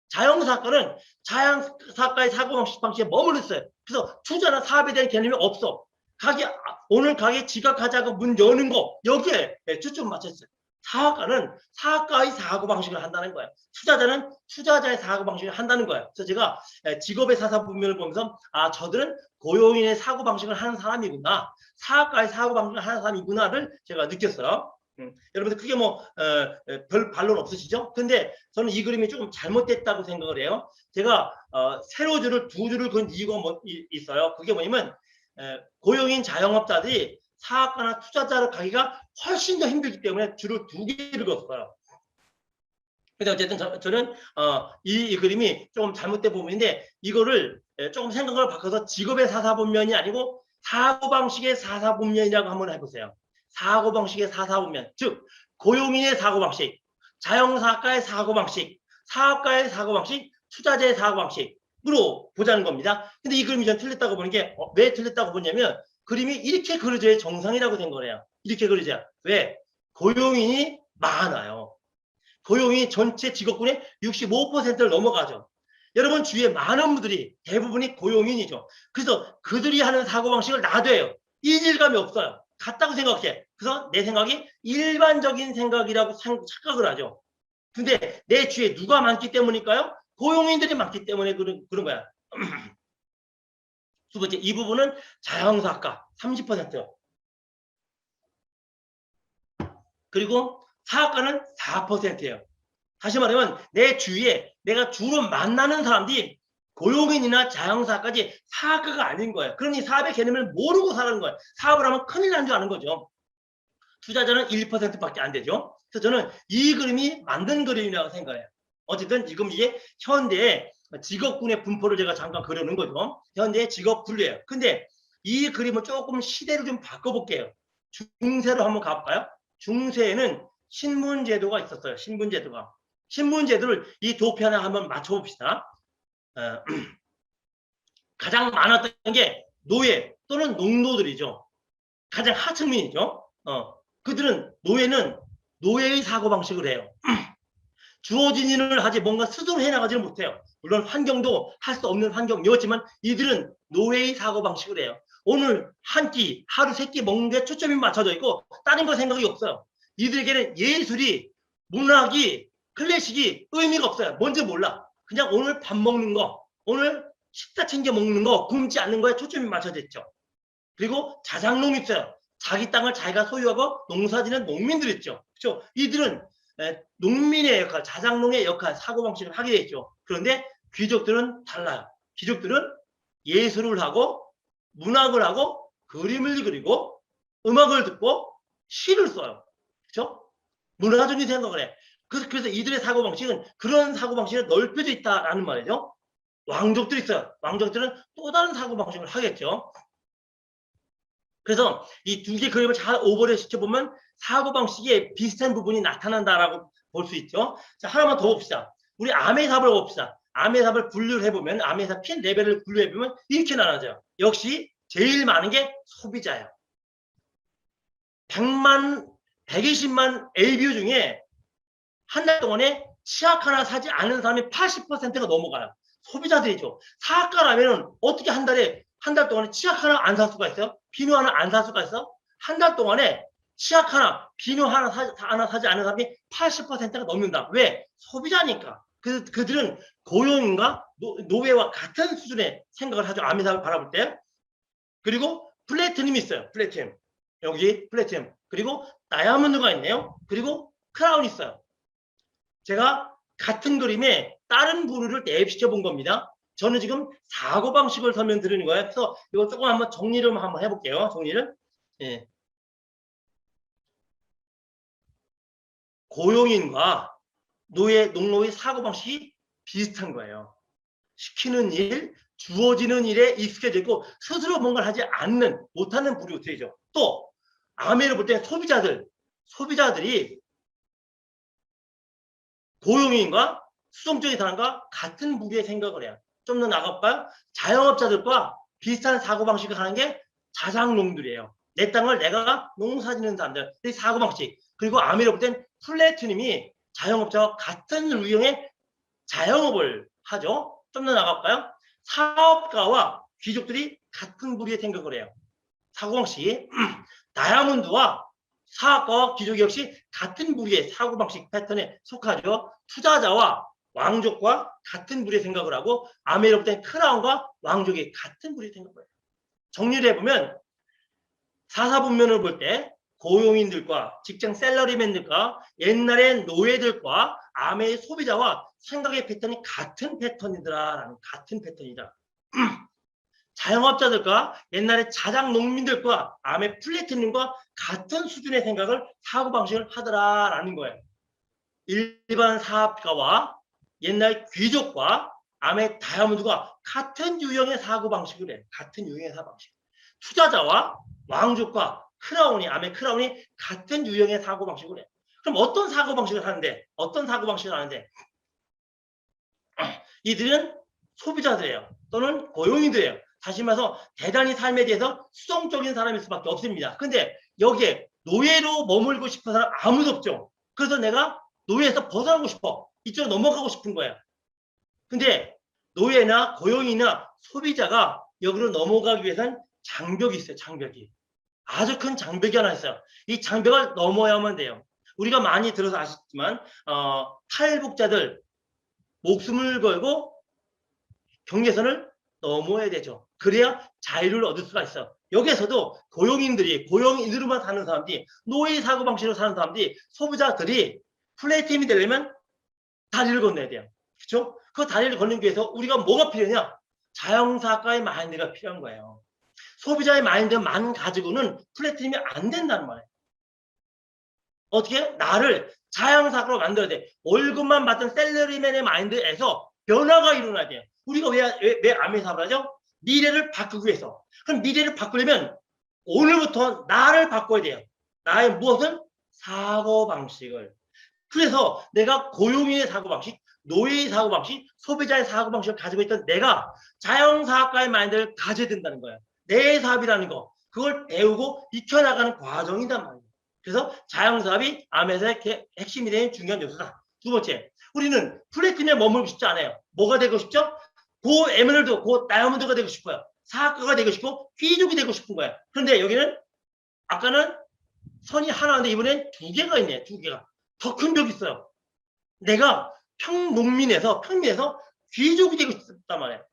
자영사업가는 자영사업가의 사고방식에 머물러 있어요. 그래서 투자나 사업에 대한 개념이 없어. 오늘 가게 지각하자고 문 여는 거 여기에 초점 맞췄어요. 사업가는 사업가의 사고방식을 한다는 거예요. 투자자는 투자자의 사고방식을 한다는 거예요. 그래서 제가 직업의 사사분면을 보면서 저들은 고용인의 사고방식을 하는 사람이구나. 사업가의 사고방식을 하는 사람이구나를 제가 느꼈어요. 여러분들 크게 별 반론 없으시죠? 근데 저는 이 그림이 조금 잘못됐다고 생각을 해요. 제가 세로 두 줄을 그은 이유가 있어요. 그게 뭐냐면 고용인 자영업자들이 사업가나 투자자로 가기가 훨씬 더 힘들기 때문에 줄을 두 개를 그었어요. 근데 어쨌든 저는 이 그림이 조금 잘못된 부분인데 이거를 조금 생각을 바꿔서 직업의 사사분면이 아니고 사고방식의 사사분면이라고 한번 해보세요. 사고방식의 사사분면, 즉 고용인의 사고방식, 자영사업가의 사고방식, 사업가의 사고방식, 투자자의 사고방식으로 보자는 겁니다. 근데 이 그림이 전 틀렸다고 보는 게 왜 틀렸다고 보냐면 그림이 이렇게 그려져야 정상이라고 된 거래요. 이렇게 그려져야. 왜? 고용인이 많아요. 고용이 전체 직업군의 65%를 넘어가죠. 여러분 주위에 많은 분들이 대부분이 고용인이죠. 그래서 그들이 하는 사고방식을 놔둬요. 이질감이 없어요. 같다고 생각해. 그래서 내 생각이 일반적인 생각이라고 착각을 하죠. 근데 내 주위에 누가 많기 때문일까요? 고용인들이 많기 때문에 그런 거야. 두 번째, 이 부분은 자영사업가 30%요. 그리고 사업가는 4%예요. 다시 말하면 내 주위에 내가 주로 만나는 사람들이 고용인이나 자영사업까지 사업가가 아닌 거예요. 그러니 사업의 개념을 모르고 사는 거예요. 사업을 하면 큰일 난 줄 아는 거죠. 투자자는 1%밖에 안 되죠. 그래서 저는 이 그림이 만든 그림이라고 생각해요. 어쨌든 지금 이게 현대의 직업군의 분포를 제가 잠깐 그려놓은 거죠. 현대의 직업 분류예요. 근데 이 그림을 조금 시대를 좀 바꿔볼게요. 중세로 한번 가볼까요? 중세에는 신분제도가 있었어요. 신분제도가. 신분제도를 이 도표 하나 한번 맞춰봅시다. 가장 많았던 게 노예 또는 농노들이죠. 가장 하층민이죠. 그들은 노예의 사고방식을 해요. 주어진 일을 하지 뭔가 스스로 해나가지는 못해요. 물론 환경도 할 수 없는 환경이었지만 이들은 노예의 사고방식을 해요. 오늘 한 끼, 하루 세 끼 먹는 데 초점이 맞춰져 있고 다른 거 생각이 없어요. 이들에게는 예술이, 문학이, 클래식이 의미가 없어요. 뭔지 몰라. 그냥 오늘 밥 먹는 거, 오늘 식사 챙겨 먹는 거, 굶지 않는 거에 초점이 맞춰져 있죠. 그리고 자장농이 있어요. 자기 땅을 자기가 소유하고 농사짓는 농민들 있죠. 그렇죠? 이들은 농민의 역할, 자장농의 역할, 사고방식을 하게 되죠. 그런데 귀족들은 달라요. 귀족들은 예술을 하고 문학을 하고 그림을 그리고 음악을 듣고 시를 써요. 그렇죠? 문화적인 생각을 해. 그래서 이들의 사고방식은 그런 사고방식이 넓혀져 있다라는 말이죠. 왕족들이 있어요. 왕족들은 또 다른 사고방식을 하겠죠. 그래서 이 두 개 그림을 잘 오버랩 시켜보면 사고방식에 비슷한 부분이 나타난다라고 볼 수 있죠. 자, 하나만 더 봅시다. 우리 암의 삽을 봅시다. 암의 삽을 분류를 해보면, 암의 삽 핀 레벨을 분류해보면 이렇게 나눠져요. 역시 제일 많은 게 소비자예요. 120만 ABU 중에 한 달 동안에 치약 하나 사지 않은 사람이 80%가 넘어가요. 소비자들이죠. 사학가라면 어떻게 한 달 동안에 치약 하나 안 살 수가 있어요? 비누 하나 안 살 수가 있어? 한 달 동안에 치약 하나, 비누 하나 사지 않은 사람이 80%가 넘는다. 왜? 소비자니까. 그들은 고용인과 노예와 같은 수준의 생각을 하죠. 아미사를 바라볼 때. 그리고 플래티넘이 있어요. 플래티넘. 여기 플래티넘. 그리고 다이아몬드가 있네요. 그리고 크라운이 있어요. 제가 같은 그림에 다른 부류를 대입시켜 본 겁니다. 저는 지금 사고방식을 설명드리는 거예요. 그래서 이거 조금 한번 정리를 한번 해볼게요. 정리를. 예. 고용인과 농노의 사고방식이 비슷한 거예요. 시키는 일, 주어지는 일에 익숙해지고 스스로 뭔가를 하지 않는, 못하는 부류들이죠. 또 아메를 볼 때 소비자들이 고용인과 수동적인 사람과 같은 부류의 생각을 해요. 좀 더 나가볼까요? 자영업자들과 비슷한 사고방식을 하는 게 자장농들이에요. 내 땅을 내가 농사짓는 사람들, 이 사고방식. 그리고 아메를 볼 땐 플래티넘이 자영업자와 같은 유형의 자영업을 하죠. 좀 더 나가볼까요? 사업가와 귀족들이 같은 부류의 생각을 해요. 사고방식. 다이아몬드와 사업가와 귀족이 역시 같은 부류의 사고방식 패턴에 속하죠. 투자자와 왕족과 같은 부류의 생각을 하고 아메리카의 크라운과 왕족이 같은 부류의 생각을 해요. 정리를 해보면 사사분면을 볼 때 고용인들과 직장 셀러리맨들과 옛날의 노예들과 아메의 소비자와 생각의 패턴이 같은 패턴이더라라는 같은 패턴이다. 자영업자들과 옛날의 자장 농민들과 암의 플래티넘과 같은 수준의 생각을 사고방식을 하더라라는 거예요. 일반 사업가와 옛날 귀족과 암의 다이아몬드가 같은 유형의 사고방식을 해요. 같은 유형의 사고방식. 투자자와 왕족과 크라운이, 암의 크라운이 같은 유형의 사고방식을 해요. 그럼 어떤 사고방식을 하는데? 이들은 소비자들이에요. 또는 고용인들이에요. 다시 말해서 대단히 삶에 대해서 수동적인 사람일 수밖에 없습니다. 근데 여기에 노예로 머물고 싶은 사람 아무도 없죠. 그래서 내가 노예에서 벗어나고 싶어. 이쪽으로 넘어가고 싶은 거예요. 근데 노예나 고용이나 소비자가 여기로 넘어가기 위해서는 장벽이 있어요. 장벽이. 아주 큰 장벽이 하나 있어요. 이 장벽을 넘어야만 돼요. 우리가 많이 들어서 아시지만 탈북자들 목숨을 걸고 경계선을 넘어야 되죠. 그래야 자유를 얻을 수가 있어요. 여기에서도 고용인으로만 사는 사람들이, 노예 사고방식으로 사는 사람들이, 소비자들이 플레이팀이 되려면 다리를 건너야 돼요. 그렇죠? 그 다리를 걷는 위해서 우리가 뭐가 필요하냐? 자영사과의 마인드가 필요한 거예요. 소비자의 마인드만 가지고는 플래티넘이 안 된다는 말이에요. 어떻게? 나를 자영사과로 만들어야 돼. 월급만 받던 셀러리맨의 마인드에서 변화가 일어나야 돼요. 우리가 왜 암의 사업을 하죠? 미래를 바꾸기 위해서. 그럼 미래를 바꾸려면 오늘부터 나를 바꿔야 돼요. 나의 무엇을? 사고방식을. 그래서 내가 고용인의 사고방식, 노예의 사고방식, 소비자의 사고방식을 가지고 있던 내가 자영사업가의 마인드를 가져야 된다는 거예요. 내 사업이라는 거. 그걸 배우고 익혀나가는 과정이란 말이에요. 그래서 자영사업이 암에서의 핵심이 되는 중요한 요소다. 두 번째, 우리는 플래티넘에 머물고 싶지 않아요. 뭐가 되고 싶죠? 고 에메랄드, 고 다이아몬드가 되고 싶어요. 사학가가 되고 싶고 귀족이 되고 싶은 거예요. 그런데 여기는 아까는 선이 하나인데 이번엔 두 개가 있네. 두 개가. 더 큰 벽이 있어요. 내가 평민에서 귀족이 되고 싶단 말이에요.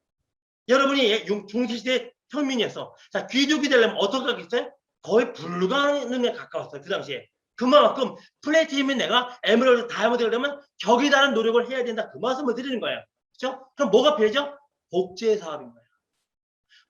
여러분이 중세시대 평민이었어. 자, 귀족이 되려면 어떻게 하겠어요? 거의 불가능에 가까웠어요. 그 당시에. 그만큼 플래티늄이 내가 에메랄드, 다이아몬드가 되면 격이 다른 노력을 해야 된다. 그 말씀을 드리는 거예요. 그렇죠? 그럼 뭐가 필요하죠? 복제 사업인 거예요.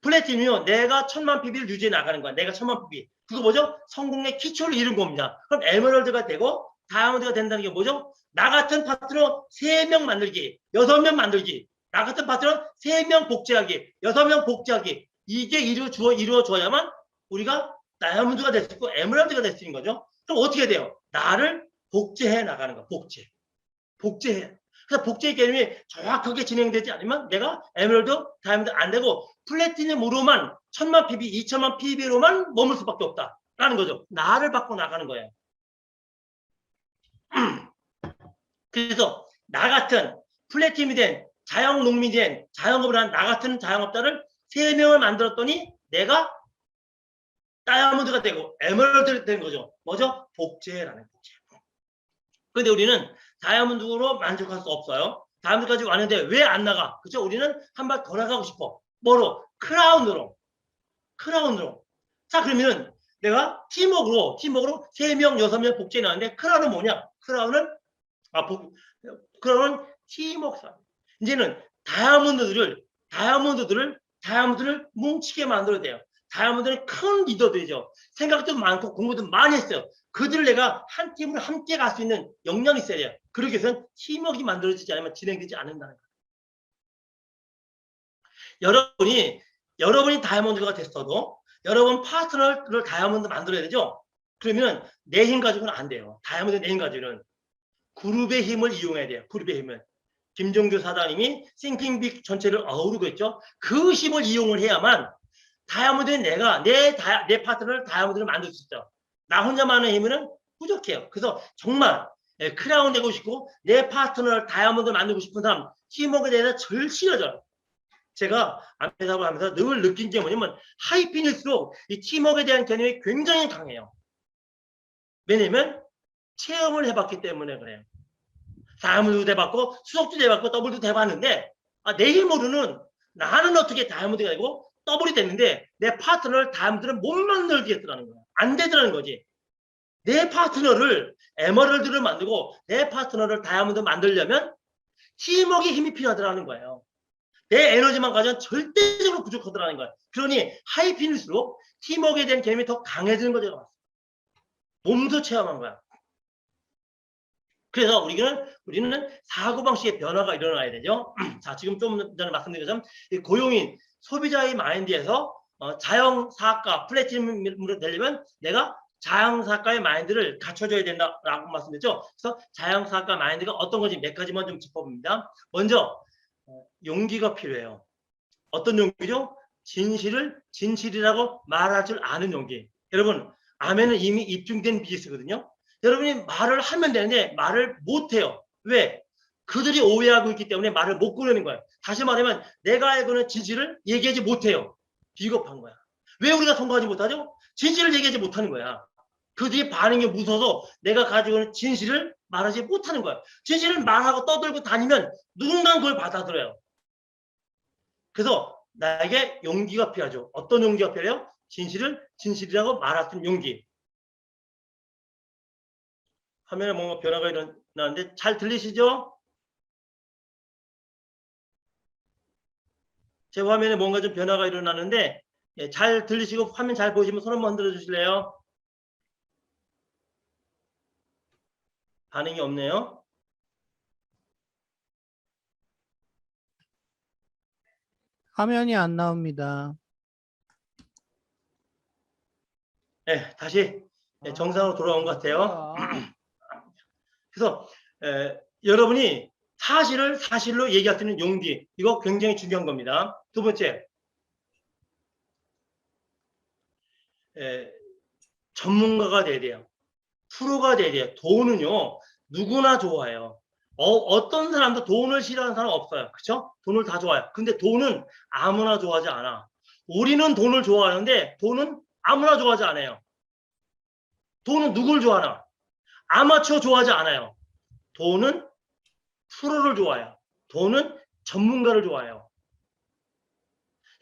플래티늄이요. 내가 1000만 ppb를 유지해 나가는 거야. 내가 1000만 ppb. 그거 뭐죠? 성공의 기초를 이룬 겁니다. 그럼 에메랄드가 되고 다이아몬드가 된다는 게 뭐죠? 나 같은 파트너 3명 만들기, 6명 만들기. 나 같은 파트너 3명 복제하기, 6명 복제하기. 이게 이루어져야만 우리가 다이아몬드가 될 수 있고 에메랄드가 될 수 있는 거죠. 그럼 어떻게 돼요? 나를 복제해 나가는 거. 복제해. 그래서 복제 개념이 정확하게 진행되지 않으면 내가 에메랄드, 다이아몬드 안 되고 플래티늄으로만 1000만 pb, 2000만 pb로만 머물 수밖에 없다라는 거죠. 나를 바꿔 나가는 거예요. 그래서 나 같은 플래티늄이 된 자영농민이 된 자영업을 한 나 같은 자영업자를 3명을 만들었더니 내가 다이아몬드가 되고 에메랄드가 된 거죠. 뭐죠? 복제라는 복제. 근데 우리는 다이아몬드로 만족할 수 없어요. 다이아몬드까지 왔는데 왜 안 나가? 그죠? 우리는 한 발 더 나가고 싶어. 뭐로? 크라운으로. 자, 그러면은 내가 팀워크로 3명, 6명 복제해 나왔는데 크라운은 뭐냐? 크라운은 팀워크. 이제는 다이아몬드를 뭉치게 만들어야 돼요. 다이아몬드는 큰 리더들이죠. 생각도 많고 공부도 많이 했어요. 그들을 내가 한 팀으로 함께 갈 수 있는 역량이 있어야 돼요. 그러기 위해서는 팀워크가 만들어지지 않으면 진행되지 않는다는 거예요. 여러분이 다이아몬드가 됐어도 여러분 파트너를 다이아몬드 만들어야 되죠. 그러면 내 힘 가지고는 안 돼요. 다이아몬드 내 힘 가지고는 그룹의 힘을 이용해야 돼요. 그룹의 힘을. 김종규 사장님이 싱킹빅 전체를 어우르고 있죠. 그 힘을 이용을 해야만 다이아몬드는 내 파트너를 다이아몬드를 만들 수 있죠. 나 혼자만의 힘은 부족해요. 그래서 정말 크라운 되고 싶고 내 파트너를 다이아몬드를 만들고 싶은 사람 팀워크에 대해서 절실하죠. 제가 안배사업을 하면서 늘 느낀 게 뭐냐면 하이핀일수록 이 팀워크에 대한 개념이 굉장히 강해요. 왜냐면 체험을 해봤기 때문에 그래요. 다이아몬드도 해봤고 수석도 해봤고 더블도 해봤는데 내 힘으로는 나는 어떻게 다이아몬드가 되고 더블이 됐는데 내 파트너를 다이아몬드를 못 만들겠더라는 거야. 안 되더라는 거지. 내 파트너를 에메랄드를 만들고 내 파트너를 다이아몬드 만들려면 팀워크의 힘이 필요하더라는 거예요. 내 에너지만 가지면 절대적으로 부족하더라는 거예요. 그러니 하이핀일수록 팀워크에 대한 개념이 더 강해지는 거 제가 봤어요. 몸도 체험한 거야. 그래서 우리는 사고방식의 변화가 일어나야 되죠. 자, 지금 좀 전에 말씀드린 것처럼 고용인 소비자의 마인드에서 자영사학과 플래티넘으로 되려면 내가 자영사학과의 마인드를 갖춰줘야 된다라고 말씀드렸죠. 그래서 자영사학과 마인드가 어떤 건지 몇 가지만 좀 짚어봅니다. 먼저 용기가 필요해요. 어떤 용기죠? 진실이라고 말할 줄 아는 용기. 여러분, 아멘은 이미 입증된 비즈니스거든요. 여러분이 말을 하면 되는데 말을 못해요. 왜? 그들이 오해하고 있기 때문에 말을 못 꺼내는 거예요. 다시 말하면 내가 알고는 진실을 얘기하지 못해요. 비겁한 거야. 왜 우리가 통과하지 못하죠? 진실을 얘기하지 못하는 거야. 그들이 반응이 무서워서 내가 가지고 있는 진실을 말하지 못하는 거야. 진실을 말하고 떠들고 다니면 누군가는 그걸 받아들여요. 그래서 나에게 용기가 필요하죠. 어떤 용기가 필요해요? 진실이라고 말할 수 있는 용기. 화면에 뭔가 변화가 일어나는데 잘 들리시죠? 제 화면에 뭔가 좀 변화가 일어나는데 잘 들리시고 화면 잘 보시면 손 한번 흔들어 주실래요? 반응이 없네요. 화면이 안 나옵니다. 네, 다시 정상으로 돌아온 것 같아요. 그래서 여러분이 사실을 사실로 얘기할 수 있는 용기, 이거 굉장히 중요한 겁니다. 두 번째, 전문가가 돼야 돼요. 프로가 돼야 돼요. 돈은요, 누구나 좋아해요. 어떤 사람도 돈을 싫어하는 사람 없어요. 그렇죠? 돈을 다 좋아해요. 근데 돈은 아무나 좋아하지 않아. 우리는 돈을 좋아하는데 돈은 아무나 좋아하지 않아요. 돈은 누굴 좋아하나? 아마추어 좋아하지 않아요. 돈은 프로를 좋아해요. 돈은 전문가를 좋아해요.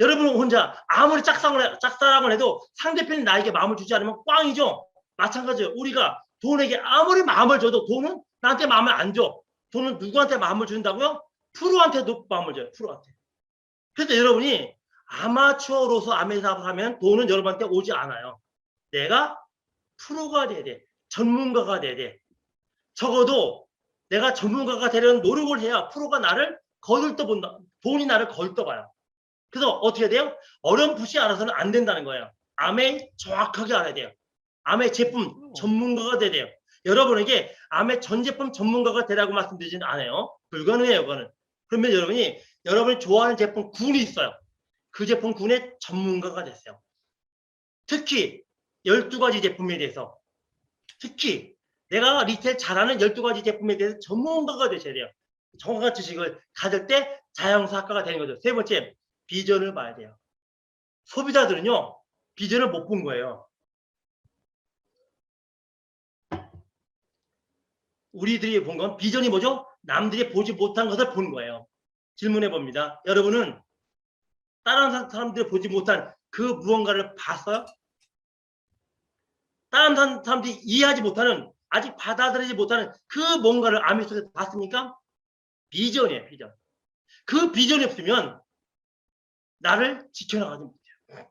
여러분 혼자 아무리 짝사랑을 해도 상대편이 나에게 마음을 주지 않으면 꽝이죠. 마찬가지예요. 우리가 돈에게 아무리 마음을 줘도 돈은 나한테 마음을 안 줘. 돈은 누구한테 마음을 준다고요? 프로한테도 마음을 줘요. 프로한테. 그래서 여러분이 아마추어로서 아메 사업을 하면 돈은 여러분한테 오지 않아요. 내가 프로가 돼야 돼. 전문가가 돼야 돼. 적어도 내가 전문가가 되려는 노력을 해야 프로가 나를 거들떠본다. 돈이 나를 거들떠봐요. 그래서 어떻게 돼요? 어렴풋이 알아서는 안 된다는 거예요. 아메 정확하게 알아야 돼요. 아메 제품 전문가가 돼야 돼요. 여러분에게 아메 전 제품 전문가가 되라고 말씀드리지는 않아요. 불가능해요, 그거는. 그러면 여러분이 좋아하는 제품 군이 있어요. 그 제품 군의 전문가가 됐어요. 특히 12가지 제품에 대해서, 특히 내가 리테일 잘하는 12가지 제품에 대해서 전문가가 되셔야 돼요. 정확한 지식을 가질 때 자영사학과가 되는 거죠. 세 번째, 비전을 봐야 돼요. 소비자들은요, 비전을 못 본 거예요. 우리들이 본 건 비전이 뭐죠? 남들이 보지 못한 것을 본 거예요. 질문해 봅니다. 여러분은 다른 사람들이 보지 못한 그 무언가를 봤어요? 다른 사람들이 이해하지 못하는, 아직 받아들이지 못하는 그 뭔가를 아메 속에서 봤습니까? 비전이에요, 비전. 그 비전이 없으면 나를 지켜나가지 못해요.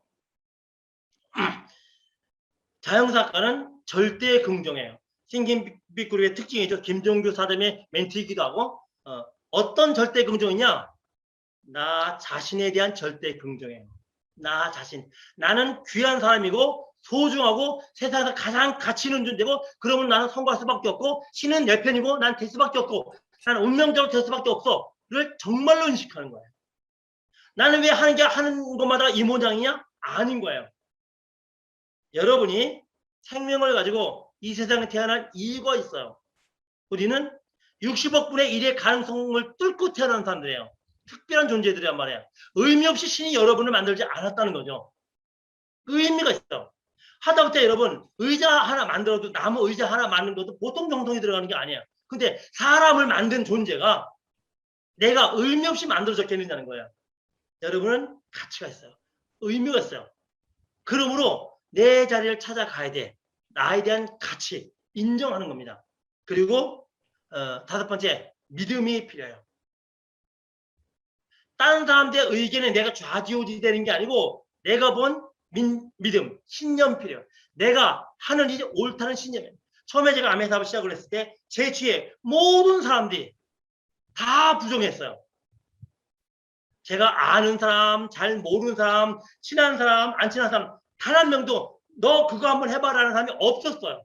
자영사학과는 절대 긍정해요. 싱킹빅그룹의 특징이죠. 김종규 사장의 멘트이기도 하고, 어떤 절대 긍정이냐? 나 자신에 대한 절대 긍정이에요. 나 자신. 나는 귀한 사람이고 소중하고 세상에서 가장 가치 있는 존재고, 그러면 나는 성공할 수밖에 없고, 신은 내 편이고 난 될 수밖에 없고, 나는 운명적으로 될 수밖에 없어를 정말로 인식하는 거예요. 나는 왜 하는 것마다 이 모양이냐? 아닌 거예요. 여러분이 생명을 가지고 이 세상에 태어날 이유가 있어요. 우리는 60억 분의 1의 가능성을 뚫고 태어난 사람들이에요. 특별한 존재들이란 말이에요. 의미 없이 신이 여러분을 만들지 않았다는 거죠. 의미가 있어. 하다못해 여러분, 의자 하나 만들어도, 나무 의자 하나 만든 것도 보통 정성이 들어가는 게 아니야. 근데 사람을 만든 존재가 내가 의미 없이 만들어졌겠느냐는 거예요. 여러분은 가치가 있어요. 의미가 있어요. 그러므로 내 자리를 찾아가야 돼. 나에 대한 가치 인정하는 겁니다. 그리고 다섯 번째, 믿음이 필요해요. 다른 사람들의 의견에 내가 좌지우지 되는 게 아니고, 내가 본 믿음, 신념 필요해요. 내가 하는 일이 옳다는 신념이에요. 처음에 제가 아메 사업을 시작을 했을 때 제 주위에 모든 사람들이 다 부정했어요. 제가 아는 사람, 잘 모르는 사람, 친한 사람, 안 친한 사람 단 한 명도 너 그거 한번 해봐라는 사람이 없었어요.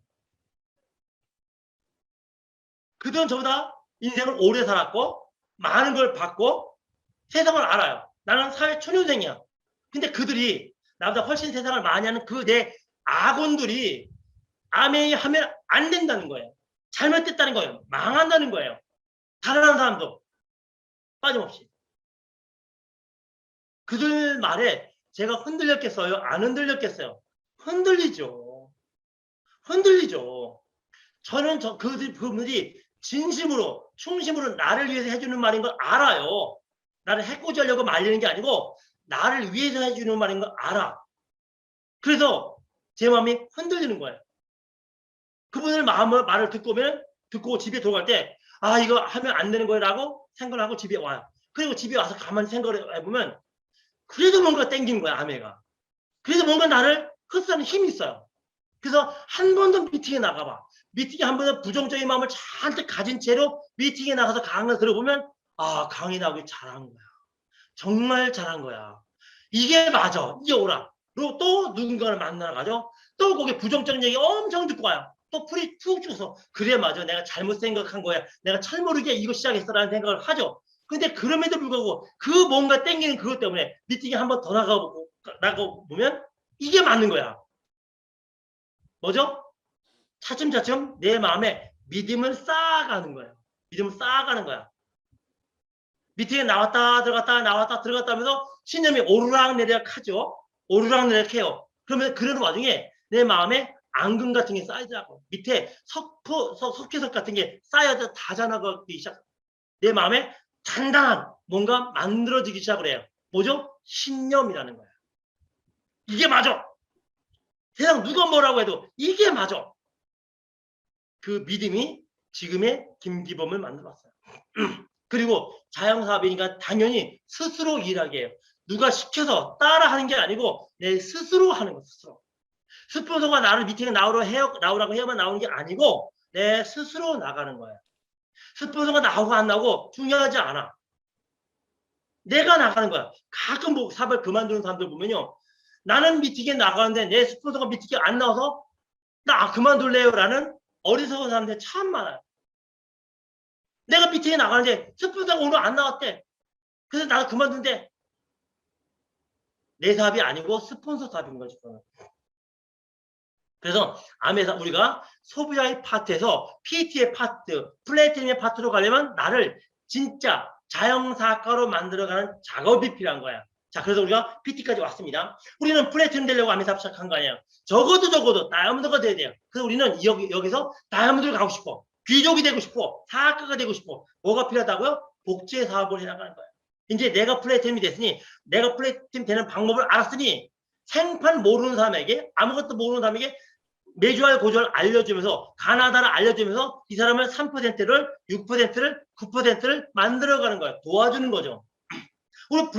그들은 저보다 인생을 오래 살았고 많은 걸 봤고 세상을 알아요. 나는 사회 초년생이야. 근데 그들이 나보다 훨씬 세상을 많이 하는 그 내 아군들이 아메이 하면 안 된다는 거예요. 잘못됐다는 거예요. 망한다는 거예요. 다른 사람도 빠짐없이. 그들 말에 제가 흔들렸겠어요? 안 흔들렸겠어요? 흔들리죠. 흔들리죠. 저는 그분들이 진심으로, 충심으로 나를 위해서 해주는 말인 걸 알아요. 나를 해코지 하려고 말리는 게 아니고 나를 위해서 해주는 말인 걸 알아. 그래서 제 마음이 흔들리는 거예요. 그분의 말을 듣고 집에 들어갈 때, 아, 이거 하면 안 되는 거라고 생각을 하고 집에 와요. 그리고 집에 와서 가만히 생각을 해보면 그래도 뭔가 땡기는 거야, 아메가. 그래서 뭔가 나를 흡수하는 힘이 있어요. 그래서 한 번 더 미팅에 나가봐. 미팅에 한 번 더 부정적인 마음을 잔뜩 가진 채로 미팅에 나가서 강의를 들어보면, 아, 강의 나오기 잘한 거야. 정말 잘한 거야. 이게 맞아. 이게 오라. 그리고 또 누군가를 만나러 가죠. 또 거기 부정적인 얘기 엄청 듣고 와요. 또 풀이 툭 주고서, 그래, 맞아. 내가 잘못 생각한 거야. 내가 철모르게 이거 시작했어라는 생각을 하죠. 근데 그럼에도 불구하고 그 뭔가 땡기는 그것 때문에 미팅에 한 번 더 나가보면 이게 맞는 거야. 뭐죠? 차츰차츰 내 마음에 믿음을 쌓아가는 거예요. 믿음을 쌓아가는 거야. 미팅에 나왔다 들어갔다 나왔다 들어갔다 하면서 신념이 오르락내리락 하죠. 오르락내리락 해요. 그러면 그러는 와중에 내 마음에 앙금 같은 게 쌓이더라고. 밑에 석회석 같은 게 쌓여서 다져나가기 시작. 내 마음에 단단한 뭔가 만들어지기 시작을 해요. 뭐죠? 신념이라는 거야. 이게 맞아. 세상 누가 뭐라고 해도 이게 맞아. 그 믿음이 지금의 김기범을 만들었어요. 그리고 자영사업이니까 당연히 스스로 일하게 해요. 누가 시켜서 따라하는 게 아니고 내 스스로 하는 거, 스스로. 스폰서가 나를 미팅에 나오라고 해야만 나오는 게 아니고 내 스스로 나가는 거예요. 스폰서가 나오고 안 나오고 중요하지 않아. 내가 나가는 거야. 가끔 사업을 그만두는 사람들 보면요. 나는 미팅에 나가는데 내 스폰서가 미팅에 안 나와서 나 그만둘래요 라는 어리석은 사람들 참 많아요. 내가 미팅에 나가는데 스폰서가 오늘 안 나왔대. 그래서 나도 그만둔대. 내 사업이 아니고 스폰서 사업인 거죠. 그래서 암에서 우리가 소비자의 파트에서 PT의 파트, 플래티넘의 파트로 가려면 나를 진짜 자영사학과로 만들어가는 작업이 필요한 거야. 자, 그래서 우리가 PT까지 왔습니다. 우리는 플래티넘 되려고 암에서 시작한 거 아니에요. 적어도 다이아몬드가 돼야 돼요. 그래서 우리는 여기서 다이아몬드를 가고 싶어. 귀족이 되고 싶어. 사학과가 되고 싶어. 뭐가 필요하다고요? 복제 사업을 해나가는 거예요. 이제 내가 플래티넘이 됐으니 내가 플래티넘 되는 방법을 알았으니 생판 모르는 사람에게 아무것도 모르는 사람에게 매주알 고주알 알려주면서 가나다를 알려주면서 이 사람을 3%를 6%를 9%를 만들어가는 거야. 도와주는 거죠. 우리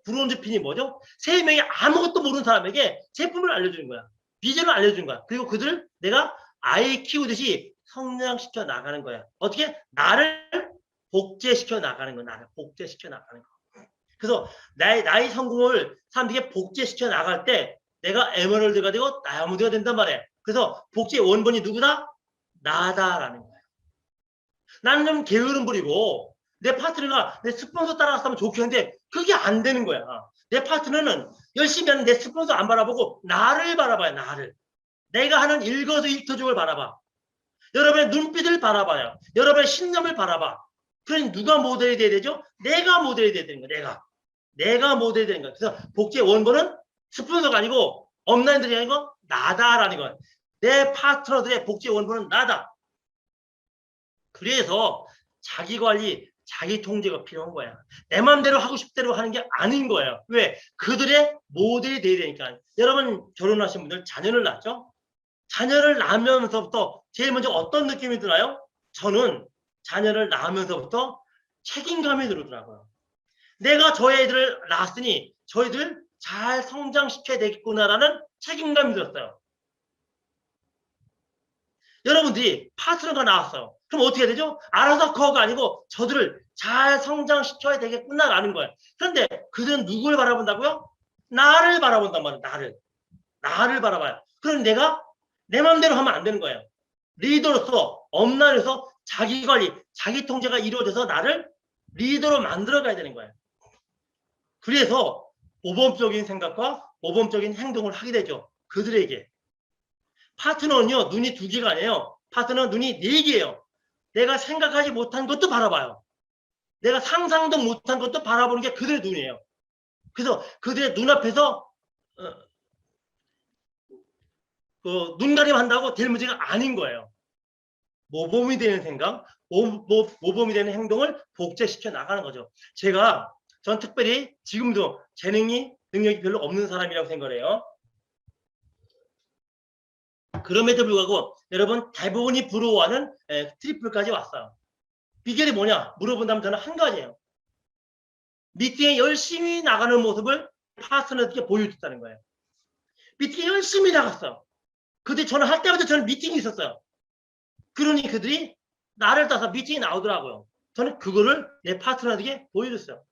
브론즈 핀이 뭐죠? 3명이 아무것도 모르는 사람에게 제품을 알려주는 거야. 비전을 알려주는 거야. 그리고 그들을 내가 아이 키우듯이 성장시켜 나가는 거야. 어떻게? 나를 복제시켜 나가는 거야. 나를 복제시켜 나가는 거야. 그래서 나의 성공을 사람들에게 복제시켜 나갈 때 내가 에메랄드가 되고 다이아몬드가 된단 말이야. 그래서 복제의 원본이 누구다? 나다라는 거야. 나는 좀 게으름 부리고 내 파트너가 내 스폰서 따라갔으면 좋겠는데 그게 안 되는 거야. 내 파트너는 열심히 하는 내 스폰서 안 바라보고 나를 바라봐요. 나를. 내가 하는 일거수일투족을 바라봐. 여러분의 눈빛을 바라봐요. 여러분의 신념을 바라봐. 그러니 누가 모델이 돼야 되죠? 내가 모델이 돼야 되는 거야. 내가 모델이 되는 거야. 그래서 복제의 원본은 스폰서가 아니고 업라인들이 아니고 나다라는 거야. 내 파트너들의 복제 원본은 나다. 그래서 자기관리, 자기 통제가 필요한 거야. 내 마음대로 하고 싶대로 하는 게 아닌 거예요. 왜? 그들의 모델이 돼야 되니까. 여러분 결혼하신 분들 자녀를 낳죠? 자녀를 낳으면서부터 제일 먼저 어떤 느낌이 드나요? 저는 자녀를 낳으면서부터 책임감이 들더라고요. 내가 저 애들을 낳았으니 저희들 잘 성장시켜야 되겠구나라는 책임감이 들었어요. 여러분들이 파트너가 나왔어요. 그럼 어떻게 되죠? 알아서 커가 아니고 저들을 잘 성장시켜야 되겠구나라는 거예요. 그런데 그들은 누굴 바라본다고요? 나를 바라본단 말이에요. 나를 바라봐요. 그럼 내가 내 마음대로 하면 안 되는 거예요. 리더로서 업라인에서 자기 관리, 자기 통제가 이루어져서 나를 리더로 만들어 가야 되는 거예요. 그래서 모범적인 생각과 모범적인 행동을 하게 되죠. 그들에게. 파트너는요, 눈이 2개가 아니에요. 파트너는 눈이 4개예요. 내가 생각하지 못한 것도 바라봐요. 내가 상상도 못한 것도 바라보는 게 그들의 눈이에요. 그래서 그들의 눈앞에서 눈가림 한다고 될 문제가 아닌 거예요. 모범이 되는 생각, 모범이 되는 행동을 복제시켜 나가는 거죠. 전 특별히 지금도 능력이 별로 없는 사람이라고 생각해요. 그럼에도 불구하고 여러분 대부분이 부러워하는 트리플까지 왔어요. 비결이 뭐냐? 물어본다면 저는 한 가지예요. 미팅에 열심히 나가는 모습을 파트너들께 보여줬다는 거예요. 미팅에 열심히 나갔어요. 근데 저는 할 때마다 저는 미팅이 있었어요. 그러니 그들이 나를 따서 미팅에 나오더라고요. 저는 그거를 내 파트너들에게 보여줬어요.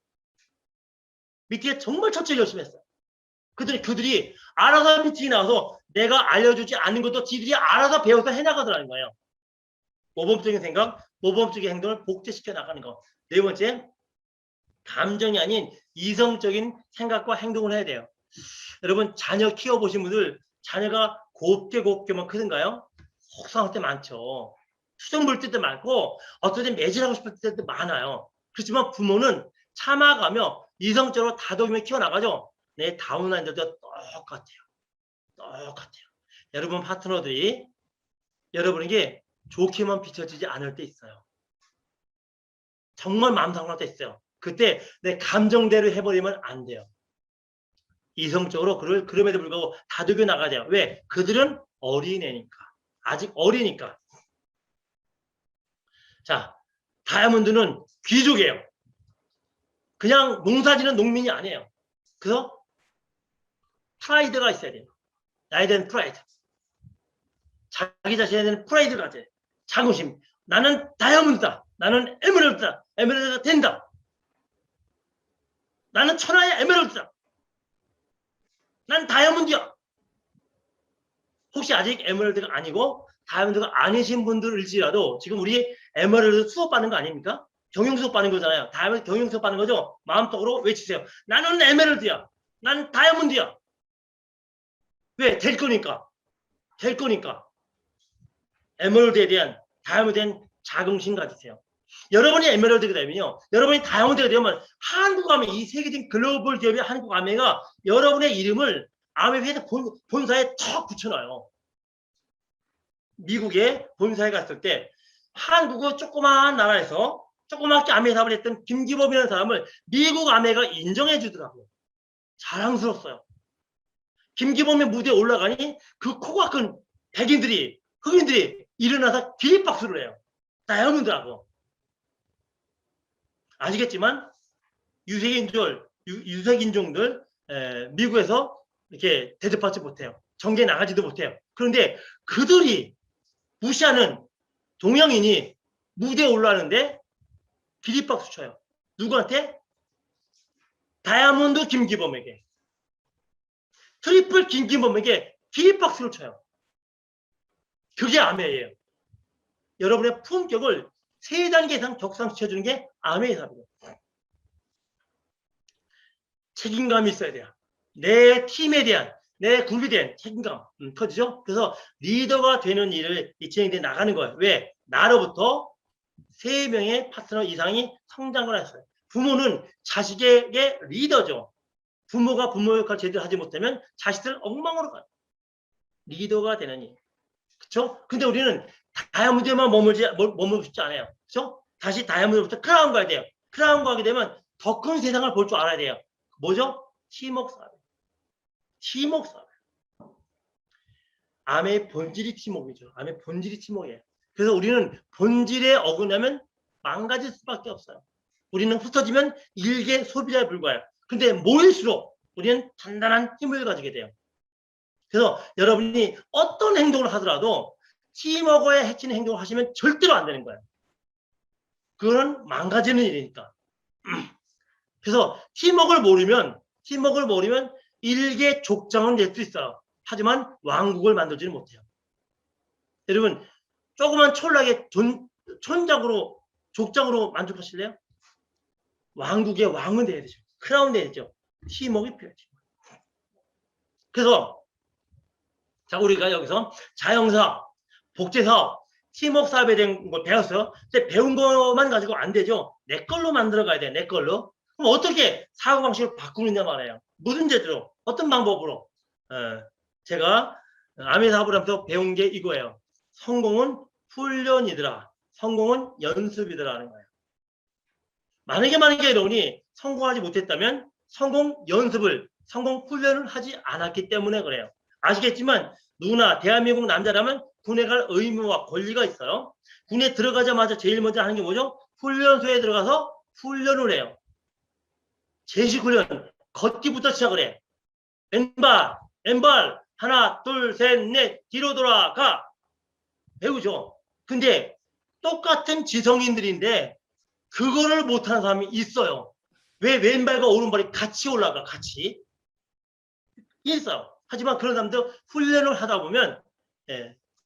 미팅에 정말 첫째 열심히 했어요. 그들이 알아서 미팅에 나와서 내가 알려주지 않는 것도 지들이 알아서 배워서 해나가더라는 거예요. 모범적인 생각, 모범적인 행동을 복제시켜 나가는 거. 4번째, 감정이 아닌 이성적인 생각과 행동을 해야 돼요. 여러분 자녀 키워보신 분들 자녀가 곱게만 크던가요? 속상할 때 많죠. 수정 볼 때도 많고 어떨 땐 매질하고 싶을 때도 많아요. 그렇지만 부모는 참아가며 이성적으로 다독이며 키워나가죠. 내 다운라인들도 똑같아요. 여러분 파트너들이 여러분에게 좋게만 비춰지지 않을 때 있어요. 정말 마음 상할 때 있어요. 그때 내 감정대로 해버리면 안 돼요. 이성적으로 그럼에도 불구하고 다독여 나가야 돼요. 왜? 그들은 어린애니까. 아직 어리니까. 자, 다이아몬드는 귀족이에요. 그냥 농사지는 농민이 아니에요. 그래서 프라이드가 있어야 돼요. 나에 대한 프라이드. 자기 자신에 대한 프라이드가 가져야 돼요. 자긍심. 나는 다이아몬드다. 나는 에메랄드다. 에메랄드가 된다. 나는 천하의 에메랄드다. 난 다이아몬드야. 혹시 아직 에메랄드가 아니고 다이아몬드가 아니신 분들일지라도 지금 우리 에메랄드 수업 받는 거 아닙니까? 경영 수업 받는 거잖아요. 다이아몬드 경영 수업 받는 거죠? 마음속으로 외치세요. 나는 에메랄드야. 난 다이아몬드야. 왜? 될 거니까. 될 거니까. 에메랄드에 대한 다이아몬드에 대한 자긍심 가지세요. 여러분이 에메랄드가 되면요. 여러분이 다이아몬드가 되면 한국아메, 이 세계적인 글로벌 기업의 한국아메가 여러분의 이름을 아메 회사 본사에 턱 붙여놔요. 미국에 본사에 갔을 때 한국의 조그마한 나라에서 조그맣게 아메 사업을 했던 김기범이라는 사람을 미국 아메가 인정해 주더라고요. 자랑스럽어요. 김기범의 무대에 올라가니 그 코가 큰 백인들이, 흑인들이 일어나서 기립박수를 해요. 다이아몬드라고. 아시겠지만 유색인종들 미국에서 이렇게 대접받지 못해요. 정계에 나가지도 못해요. 그런데 그들이 무시하는 동양인이 무대에 올라가는데 기립박수 쳐요. 누구한테? 다이아몬드 김기범에게. 트리플 김기범에게 기립박수를 쳐요. 그게 아메예요. 여러분의 품격을 3단계 이상 격상시켜주는 게 아메의 사업이에요. 책임감이 있어야 돼요. 내 팀에 대한, 내 그룹에 대한 책임감 커지죠. 그래서 리더가 되는 일을 진행돼 나가는 거예요. 왜? 나로부터 3명의 파트너 이상이 성장을 했어요. 부모는 자식에게 리더죠. 부모가 부모 역할 제대로 하지 못하면 자식들 엉망으로 가요. 리더가 되는 일. 그렇죠? 근데 우리는 다이아몬드에만 머물고 싶지 않아요. 그렇죠? 다시 다이아몬드부터 크라운 가야 돼요. 크라운 가게 되면 더 큰 세상을 볼 줄 알아야 돼요. 뭐죠? 팀워크 사업. 팀워크 사업. 암의 본질이 팀워크이죠. 암의 본질이 팀워크예요. 그래서 우리는 본질에 어긋나면 망가질 수밖에 없어요. 우리는 흩어지면 일개 소비자에 불과해요. 근데 모일수록 우리는 단단한 힘을 가지게 돼요. 그래서 여러분이 어떤 행동을 하더라도 팀워크에 해치는 행동을 하시면 절대로 안 되는 거예요. 그거는 망가지는 일이니까. 그래서 팀워크를 모르면 일개 족장은 낼 수 있어요. 하지만 왕국을 만들지는 못해요. 여러분 조그만 촌락의 촌장으로 족장으로 만족하실래요? 왕국의 왕은 돼야 되죠. 크라운 돼야 되죠. 팀워크가 필요해요. 그래서 자 우리가 여기서 자영사업, 복제사업, 팀워크 사업에 대한 걸 배웠어요. 근데 배운 것만 가지고 안 되죠. 내 걸로 만들어 가야 돼. 내 걸로. 그럼 어떻게 사고방식을 바꾸느냐 말이에요. 무슨 제도로, 어떤 방법으로. 제가 아메 사업을 하면서 배운 게 이거예요. 성공은 훈련이더라. 성공은 연습이더라는 거예요. 만약에 여러분이 성공하지 못했다면 성공 연습을, 성공 훈련을 하지 않았기 때문에 그래요. 아시겠지만 누구나 대한민국 남자라면 군에 갈 의무와 권리가 있어요. 군에 들어가자마자 제일 먼저 하는 게 뭐죠? 훈련소에 들어가서 훈련을 해요. 제식훈련, 걷기부터 시작을 해. 왼발, 하나, 둘, 셋, 넷, 뒤로 돌아가. 배우죠. 근데 똑같은 지성인들인데 그거를 못하는 사람이 있어요. 왜 왼발과 오른발이 같이 올라가, 같이. 있어요. 하지만 그런 사람들 훈련을 하다 보면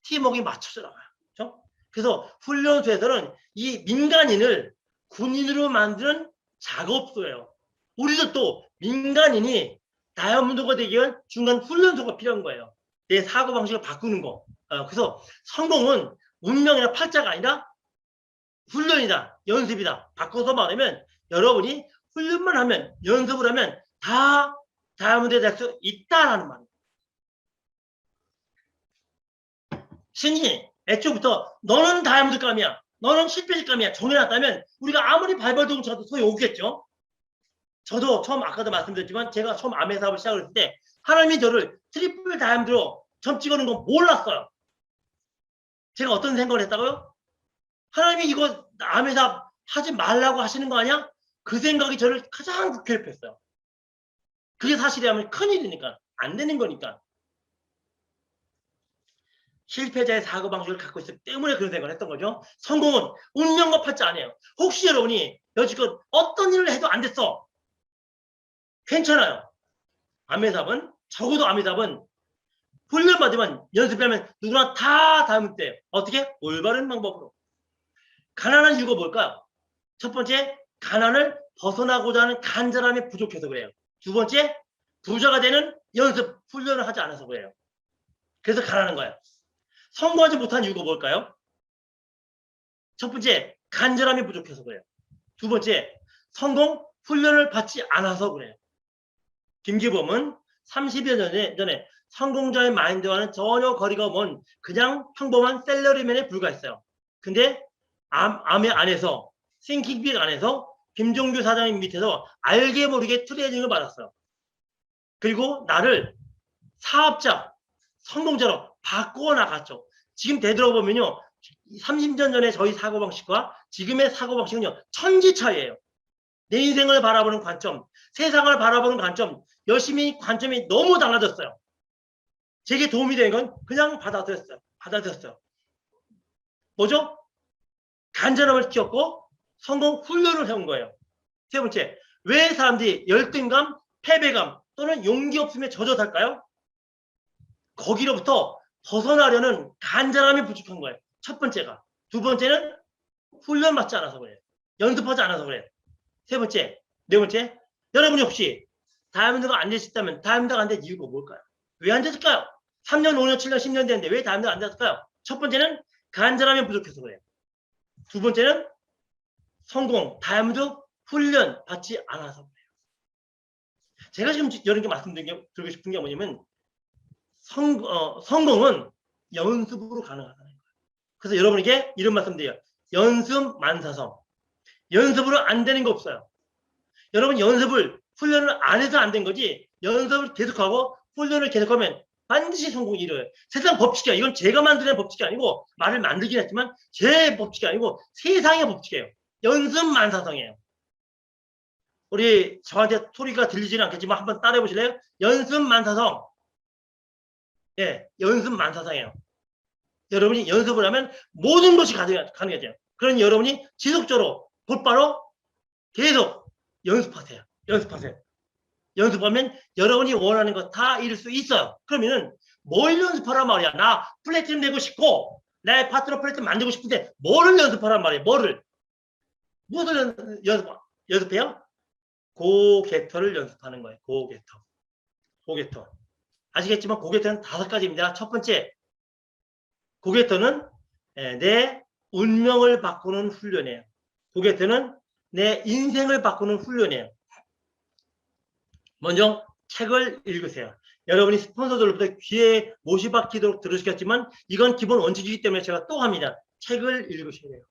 팀워크가 맞춰져 나가요. 그렇죠? 그래서 훈련소에서는 이 민간인을 군인으로 만드는 작업소예요. 우리도 또 민간인이 다이아몬드가 되기 위한 중간 훈련소가 필요한 거예요. 내 사고방식을 바꾸는 거. 그래서 성공은 운명이나 팔자가 아니라 훈련이다, 연습이다. 바꿔서 말하면 여러분이 훈련만 하면, 연습을 하면 다 다이아몬드에 될 수 있다라는 말이에요. 신이 애초부터 너는 다이아몬드 감이야, 너는 실패질 감이야 정해놨다면 우리가 아무리 발버둥 쳐도 소용없겠죠. 저도 처음 아까도 말씀드렸지만 제가 처음 암의 사업을 시작했을 때 하나님이 저를 트리플 다이아몬드로 점 찍어놓은 건 몰랐어요. 제가 어떤 생각을 했다고요? 하나님이 이거 암의 사업 하지 말라고 하시는 거 아니야? 그 생각이 저를 가장 괴롭혔어요. 그게 사실이라면 큰일이니까. 안 되는 거니까. 실패자의 사고방식을 갖고 있기 때문에 그런 생각을 했던 거죠. 성공은 운명과 팔자 아니에요. 혹시 여러분이 여지껏 어떤 일을 해도 안 됐어. 괜찮아요. 암의 사업은, 적어도 암의 사업은 훈련받으면 연습하면 누구나 다 닮을 때 어떻게? 올바른 방법으로. 가난한 이유가 뭘까요? 첫 번째, 가난을 벗어나고자 하는 간절함이 부족해서 그래요. 두 번째, 부자가 되는 연습, 훈련을 하지 않아서 그래요. 그래서 가난한 거예요. 성공하지 못한 이유가 뭘까요? 첫 번째, 간절함이 부족해서 그래요. 두 번째, 성공, 훈련을 받지 않아서 그래요. 김기범은 30여 년 전에 성공자의 마인드와는 전혀 거리가 먼 그냥 평범한 셀러리맨에 불과했어요. 근데 암의 안에서 싱킹빅 안에서 김종규 사장님 밑에서 알게 모르게 트레이닝을 받았어요. 그리고 나를 사업자, 성공자로 바꾸어 나갔죠. 지금 되돌아보면요. 30년 전에 저희 사고방식과 지금의 사고방식은요. 천지 차이예요. 내 인생을 바라보는 관점, 세상을 바라보는 관점, 열심히 관점이 너무 달라졌어요. 제게 도움이 된 건 그냥 받아들였어요. 뭐죠? 간절함을 키웠고 성공 훈련을 해온 거예요. 세 번째, 왜 사람들이 열등감, 패배감 또는 용기 없음에 젖어들까요? 거기로부터 벗어나려는 간절함이 부족한 거예요. 첫 번째가. 두 번째는 훈련받지 않아서 그래요. 연습하지 않아서 그래요. 세 번째, 네 번째, 여러분이 혹시 다이아몬드가 안 되셨다면 다이아몬드가 안 된 이유가 뭘까요? 왜 안 됐을까요? 3년, 5년, 7년, 10년 됐는데 왜 다이아몬드가 안 됐을까요? 첫 번째는 간절함이 부족해서 그래요. 두 번째는 성공, 다이아몬드 훈련 받지 않아서 그래요. 제가 지금 여러분께 말씀드리고 싶은 게 뭐냐면 성공은 연습으로 가능하다는 거예요. 그래서 여러분에게 이런 말씀드려요. 연습 만사성. 연습으로 안 되는 거 없어요. 여러분 연습을 훈련을 안 해서 안 된 거지 연습을 계속하고 훈련을 계속하면 반드시 성공이 이뤄요. 세상 법칙이야. 이건 제가 만드는 법칙이 아니고 말을 만들긴 했지만 제 법칙이 아니고 세상의 법칙이에요. 연습 만사성이에요. 우리 저한테 소리가 들리지는 않겠지만 한번 따라해 보실래요? 연습 만사성. 예, 연습 만사성이에요. 여러분이 연습을 하면 모든 것이 가능해져요. 그러니 여러분이 지속적으로 곧바로 계속 연습하세요. 연습하면 여러분이 원하는 거 다 이룰 수 있어요. 그러면은 뭘 연습하란 말이야. 나 플래티넘 되고 싶고 내 파트너 플래티넘 만들고 싶은데 뭐를 연습하란 말이야. 무엇을 연습해요? 고개터를 연습하는 거예요. 고개터. 아시겠지만 고개터는 5가지입니다. 첫 번째, 고개터는 내 운명을 바꾸는 훈련이에요. 고개터는 내 인생을 바꾸는 훈련이에요. 먼저 책을 읽으세요. 여러분이 스폰서들로부터 귀에 못이 박히도록 들으셨겠지만 이건 기본 원칙이기 때문에 제가 또 합니다. 책을 읽으셔야 돼요.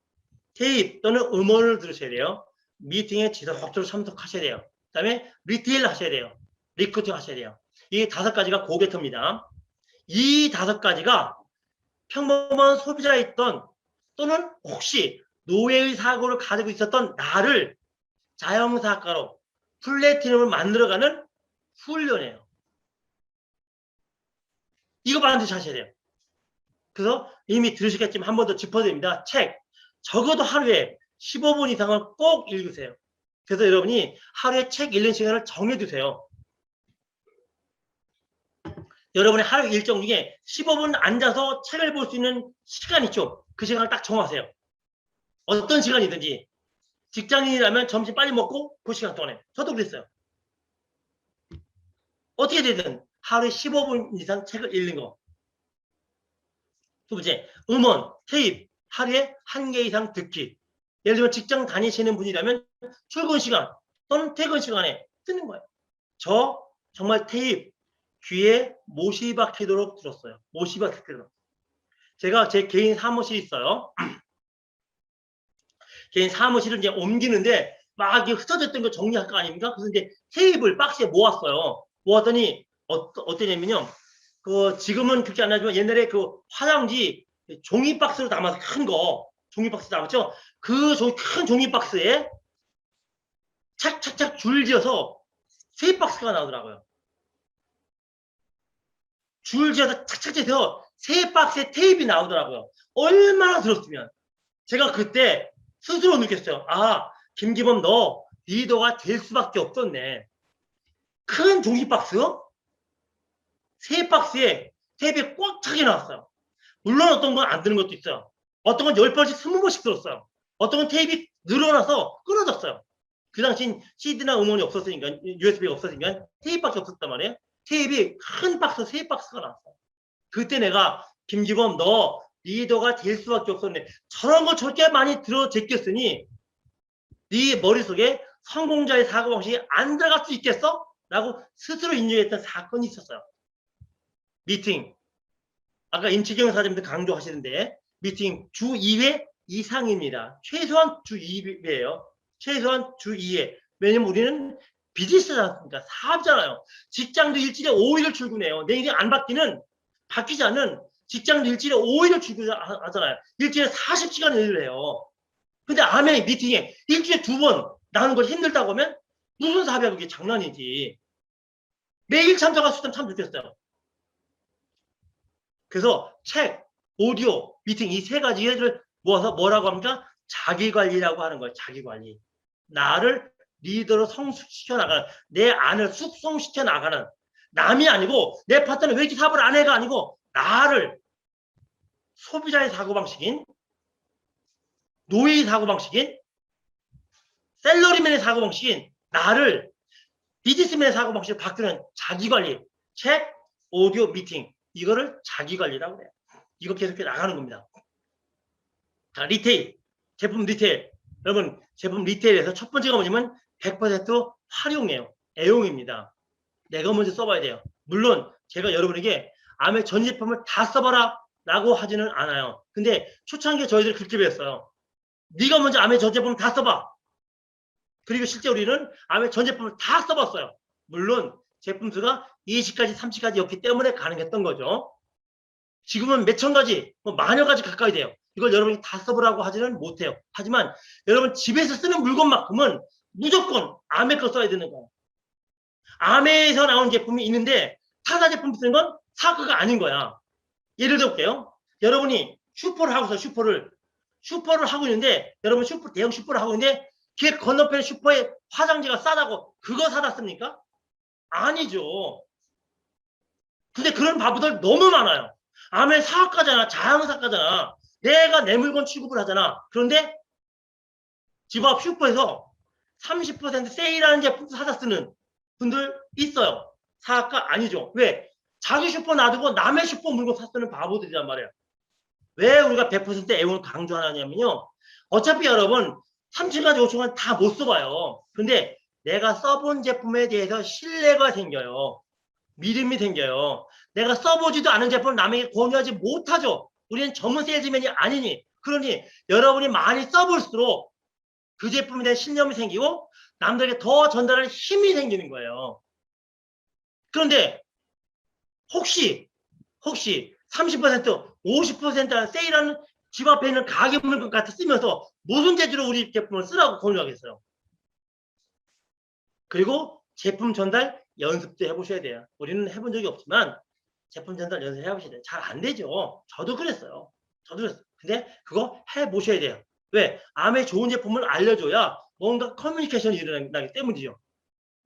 테이프 또는 음원을 들으셔야 돼요. 미팅에 지속적으로 참석하셔야 돼요. 그 다음에 리테일 하셔야 돼요. 리크루팅 하셔야 돼요. 이 5가지가 고개터입니다. 이 5가지가 평범한 소비자였던 또는 혹시 노예의 사고를 가지고 있었던 나를 자영사학가로 플래티넘을 만들어가는 훈련이에요. 이거 반드시 하셔야 돼요. 그래서 이미 들으셨겠지만 한 번 더 짚어드립니다. 책 적어도 하루에 15분 이상을 꼭 읽으세요. 그래서 여러분이 하루에 책 읽는 시간을 정해두세요. 여러분의 하루 일정 중에 15분 앉아서 책을 볼 수 있는 시간 있죠. 그 시간을 딱 정하세요. 어떤 시간이든지 직장인이라면 점심 빨리 먹고 그 시간 동안에 저도 그랬어요. 어떻게 되든 하루에 15분 이상 책을 읽는 거. 두 번째, 음원, 테이프 하루에 1개 이상 듣기. 예를 들면 직장 다니시는 분이라면 출근 시간 또는 퇴근 시간에 듣는 거예요. 저 정말 테이프 귀에 못이 박히도록 들었어요. 못이 박히도록. 제가 제 개인 사무실이 있어요. 개인 사무실을 이제 옮기는데 막 이게 흩어졌던 거 정리할 거 아닙니까? 그래서 이제 테이블 박스에 모았어요. 모았더니 어떠냐면요. 그 지금은 그렇게 안 하지만 옛날에 그 화장지 종이 박스로 담아서 큰 거, 종이 박스 담았죠. 그 큰 종이 박스에 착착착 줄지어서 세 박스가 나오더라고요. 줄지어서 착착해서 세 박스의 테이프가 나오더라고요. 얼마나 들었으면. 제가 그때 스스로 느꼈어요. 아, 김기범 너 리더가 될 수밖에 없었네. 큰 종이 박스 세 박스에 테이프가 꽉 차게 나왔어요. 물론 어떤 건 안 드는 것도 있어요. 어떤 건 10번씩 20번씩 들었어요. 어떤 건 테이프가 늘어나서 끊어졌어요. 그 당시엔 CD나 음원이 없었으니까, USB가 없었으니까 테이프밖에 없었단 말이에요. 테이프 큰 박스 세 박스가 나왔어요. 그때 내가 김기범 너 리더가 될 수밖에 없었네. 저런 거 저렇게 많이 들어 제꼈으니 네 머릿속에 성공자의 사고방식이 안 들어갈 수 있겠어? 라고 스스로 인정했던 사건이 있었어요. 미팅. 아까 임치경 사장님도 강조하시는데 미팅 주 2회 이상입니다. 최소한 주 2회예요. 최소한 주 2회. 왜냐면 우리는 비즈니스잖습니까? 사업잖아요. 직장도 일주일에 5일을 출근해요. 내일이 안 바뀌지 않은 직장도 일주일에 5일을 출근하잖아요. 일주일에 40시간 일을 해요. 근데 아메 미팅에 일주일에 2번 나는 걸 힘들다고 하면 무슨 사업이야 그게 장난이지. 매일 참석할 수 있으면 참 좋겠어요. 그래서 책, 오디오, 미팅 이 세 가지를 모아서 뭐라고 합니까? 자기관리라고 하는 거예요. 자기관리. 나를 리더로 성숙시켜 나가는, 내 안을 숙성시켜 나가는, 남이 아니고 내 파트너는 왜 이렇게 사업을 안 해가 아니고 나를 소비자의 사고방식인, 노예의 사고방식인, 셀러리맨의 사고방식인 나를 비즈니스맨의 사고방식으로 바꾸는 자기관리. 책, 오디오, 미팅 이거를 자기관리라고 해요. 이거 계속 나가는 겁니다. 자, 리테일, 제품 리테일. 여러분, 제품 리테일에서 첫 번째가 뭐냐면 100% 활용이에요. 애용입니다. 내가 먼저 써봐야 돼요. 물론 제가 여러분에게 아메 전 제품을 다 써봐라 라고 하지는 않아요. 근데 초창기에 저희들이 그렇게 배웠어요. 네가 먼저 아메 전 제품 다 써봐. 그리고 실제 우리는 아메 전 제품을 다 써봤어요. 물론 제품 수가 20가지, 30가지였기 때문에 가능했던 거죠. 지금은 몇천 가지, 만여 가지 가까이 돼요. 이걸 여러분이 다 써보라고 하지는 못해요. 하지만 여러분 집에서 쓰는 물건만큼은 무조건 아메 거 써야 되는 거예요. 아메에서 나온 제품이 있는데 타사 제품 쓰는 건 사과가 아닌 거야. 예를 들어볼게요. 여러분이 슈퍼를 하고 있어요. 슈퍼를 하고 있는데 여러분 대형 슈퍼를 하고 있는데 길 건너편 슈퍼에 화장지가 싸다고 그거 사다 씁니까? 아니죠. 근데 그런 바보들 너무 많아요. 아메 사업가잖아. 자영사업가잖아. 내가 내 물건 취급을 하잖아. 그런데 집 앞 슈퍼에서 30% 세일하는 제품 사다 쓰는 분들 있어요. 사업가 아니죠. 왜? 자기 슈퍼 놔두고 남의 슈퍼 물건 사 쓰는 바보들이란 말이에요. 왜 우리가 100% 애용을 강조하냐면요. 어차피 여러분 3층까지 5층까지 다 못 써봐요. 근데 내가 써본 제품에 대해서 신뢰가 생겨요. 믿음이 생겨요. 내가 써보지도 않은 제품을 남에게 권유하지 못하죠. 우리는 전문 세일즈맨이 아니니. 그러니 여러분이 많이 써볼수록 그 제품에 대한 신념이 생기고 남들에게 더 전달할 힘이 생기는 거예요. 그런데 혹시 30%, 50% 세일하는 집 앞에 있는 가게 물건 같이 쓰면서 무슨 재주로 우리 제품을 쓰라고 권유하겠어요. 그리고 제품 전달 연습도 해보셔야 돼요. 우리는 해본 적이 없지만 제품 전달 연습 해보셔야 돼요. 잘 안 되죠. 저도 그랬어요. 근데 그거 해보셔야 돼요. 왜? 아메 좋은 제품을 알려줘야 뭔가 커뮤니케이션이 일어나기 때문이죠.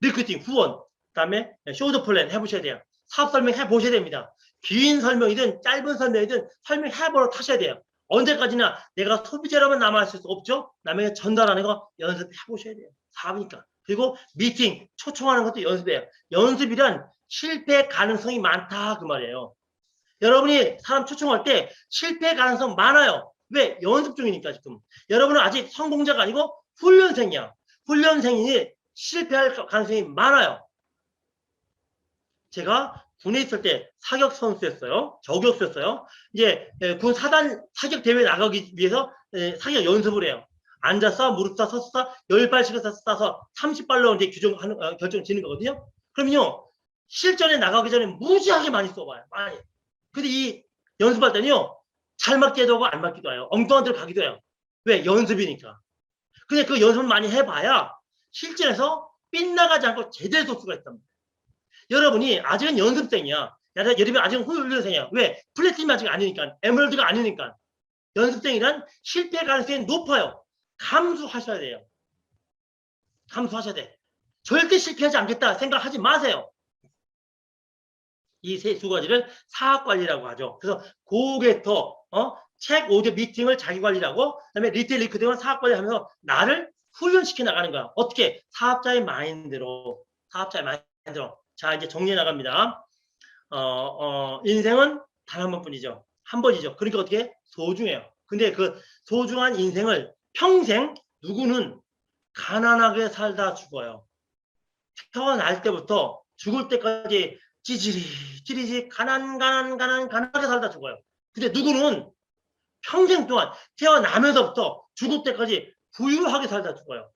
리크팅, 후원, 그다음에 쇼드 플랜 해보셔야 돼요. 사업 설명 해보셔야 됩니다. 긴 설명이든 짧은 설명이든 설명해보러 타셔야 돼요. 언제까지나 내가 소비자로만 남아있을 수 없죠. 남에게 전달하는 거 연습해보셔야 돼요. 사업이니까. 그리고 미팅, 초청하는 것도 연습해요. 연습이란 실패 가능성이 많다 그 말이에요. 여러분이 사람 초청할 때 실패 가능성 많아요. 왜? 연습 중이니까 지금. 여러분은 아직 성공자가 아니고 훈련생이야. 훈련생이니 실패할 가능성이 많아요. 제가 군에 있을 때 사격 선수였어요. 저격수였어요. 이제 군 사단 사격 대회 나가기 위해서 사격 연습을 해요. 앉아서 무릎 사 서서 사 10발씩 싸서 30발로 이제 규정하는 결정 지는 거거든요. 그러면요 실전에 나가기 전에 무지하게 많이 써봐요. 많이. 근데 이 연습할 때는요 잘 맞기도 하고 안 맞기도 해요. 엉뚱한 데로 가기도 해요. 왜? 연습이니까. 근데 그 연습을 많이 해봐야 실전에서 빗나가지 않고 제대로 쏠 수가 있단 말이에요. 여러분이 아직은 연습생이야. 여러분이 아직은 훈련생이야. 왜? 플래티넘이 아직 아니니까. 에메랄드가 아니니까. 연습생이란 실패 가능성이 높아요. 감수하셔야 돼요. 감수하셔야 돼. 절대 실패하지 않겠다 생각하지 마세요. 이 두 가지를 사학관리라고 하죠. 그래서 고게터, 책 오디오 미팅을 자기관리라고, 그다음에 리테일 리크딩을 사학관리하면서 나를 훈련시켜 나가는 거야. 어떻게? 사업자의 마인드로. 사업자의 마인드로. 자, 이제 정리해 나갑니다. 인생은 단 한 번뿐이죠. 한 번이죠. 그러니까 어떻게? 소중해요. 근데 그 소중한 인생을 평생 누구는 가난하게 살다 죽어요. 태어날 때부터 죽을 때까지 찌질이 가난하게 살다 죽어요. 근데 누구는 평생 동안 태어나면서부터 죽을 때까지 부유하게 살다 죽어요.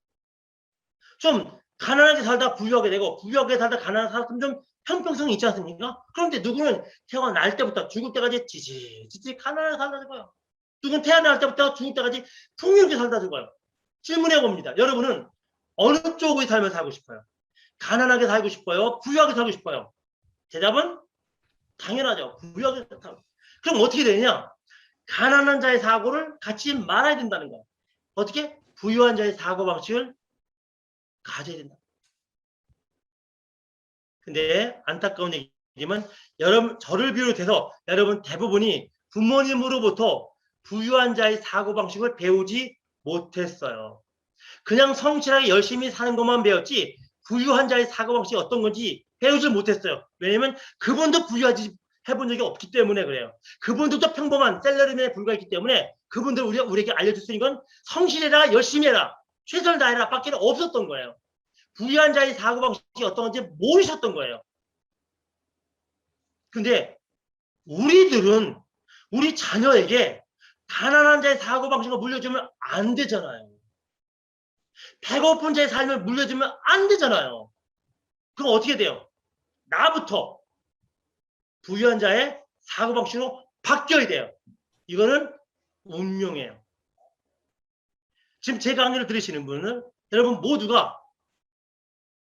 좀 가난하게 살다 부유하게 되고 부유하게 살다 가난하게 살았으면 좀 형평성이 있지 않습니까? 그런데 누구는 태어날 때부터 죽을 때까지 찌질이 가난하게 살다 죽어요. 누구는 태어날 때부터 죽을 때까지 풍요롭게 살다 죽어요. 질문해 봅니다. 여러분은 어느 쪽의 삶을 살고 싶어요? 가난하게 살고 싶어요? 부유하게 살고 싶어요? 대답은 당연하죠. 부유하게 살고. 그럼 어떻게 되냐? 가난한 자의 사고를 갖지 말아야 된다는 거예요. 어떻게? 부유한 자의 사고방식을 가져야 된다. 근데 안타까운 얘기지만 여러분, 저를 비롯해서 여러분 대부분이 부모님으로부터 부유한 자의 사고방식을 배우지 못했어요. 그냥 성실하게 열심히 사는 것만 배웠지 부유한 자의 사고방식이 어떤 건지 배우지 못했어요. 왜냐면 그분도 부유하지 해본 적이 없기 때문에 그래요. 그분들도 평범한 셀러리맨에 불과했기 때문에 그분들 우리에게 알려줄 수 있는 건 성실해라, 열심히 해라, 최선을 다해라 밖에 없었던 거예요. 부유한 자의 사고방식이 어떤 건지 모르셨던 거예요. 근데 우리들은 우리 자녀에게 가난한 자의 사고방식을 물려주면 안 되잖아요. 배고픈 자의 삶을 물려주면 안 되잖아요. 그럼 어떻게 돼요? 나부터 부유한 자의 사고방식으로 바뀌어야 돼요. 이거는 운명이에요. 지금 제 강의를 들으시는 분은 여러분 모두가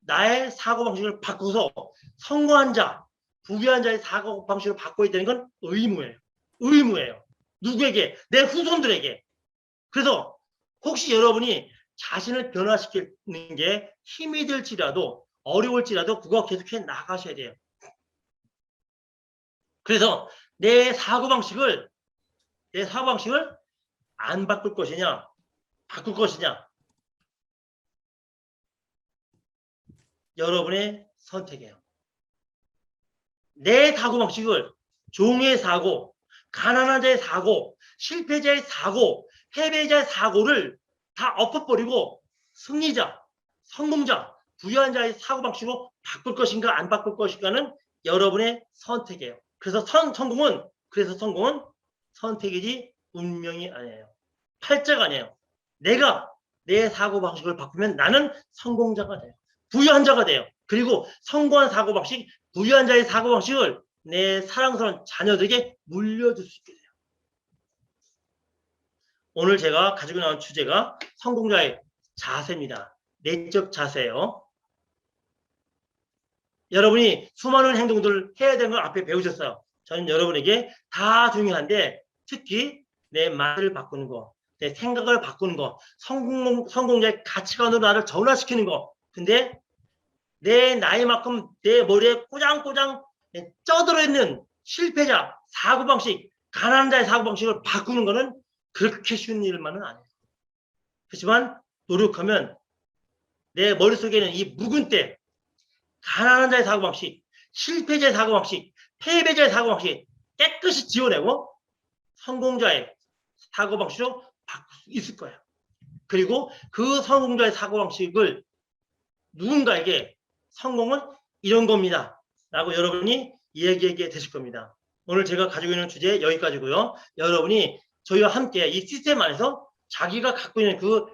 나의 사고방식을 바꾸서 성공한 자, 부유한 자의 사고방식을 바꿔야 되는 건 의무예요. 의무예요. 누구에게? 내 후손들에게. 그래서 혹시 여러분이 자신을 변화시키는 게 힘이 들지라도 어려울지라도 그거 계속해 나가셔야 돼요. 그래서 내 사고방식을 안 바꿀 것이냐 바꿀 것이냐 여러분의 선택이에요. 내 사고방식을 종의 사고, 가난한 자의 사고, 실패자의 사고, 패배자의 사고를 다 엎어버리고 승리자, 성공자, 부유한 자의 사고방식으로 바꿀 것인가 안 바꿀 것인가는 여러분의 선택이에요. 그래서 성공은 선택이지 운명이 아니에요. 팔자가 아니에요. 내가 내 사고방식을 바꾸면 나는 성공자가 돼요. 부유한 자가 돼요. 그리고 성공한 사고방식, 부유한 자의 사고방식을 내 사랑스러운 자녀들에게 물려줄 수 있게 돼요. 오늘 제가 가지고 나온 주제가 성공자의 자세입니다. 내적 자세예요. 여러분이 수많은 행동들을 해야 되는 걸 앞에 배우셨어요. 저는 여러분에게 다 중요한데 특히 내 말을 바꾸는 거, 내 생각을 바꾸는 거, 성공자의 가치관으로 나를 전환시키는 거. 근데 내 나이만큼 내 머리에 꼬장꼬장 쪄들어 있는 실패자 사고방식, 가난한 자의 사고방식을 바꾸는 거는 그렇게 쉬운 일만은 아니에요. 그렇지만 노력하면 내 머릿속에는 이 묵은 때 가난한 자의 사고방식, 실패자의 사고방식, 패배자의 사고방식 깨끗이 지워내고 성공자의 사고방식으로 바꿀 수 있을 거예요. 그리고 그 성공자의 사고방식을 누군가에게 성공은 이런 겁니다 라고 여러분이 이야기하게 되실 겁니다. 오늘 제가 가지고 있는 주제 여기까지고요. 여러분이 저희와 함께 이 시스템 안에서 자기가 갖고 있는 그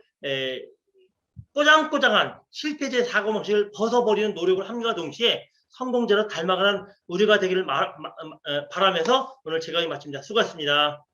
꼬장꼬장한 실패자의 사고방식을 벗어버리는 노력을 함과 동시에 성공자를 닮아가는 우리가 되기를 바라면서 오늘 제가 마칩니다. 수고하셨습니다.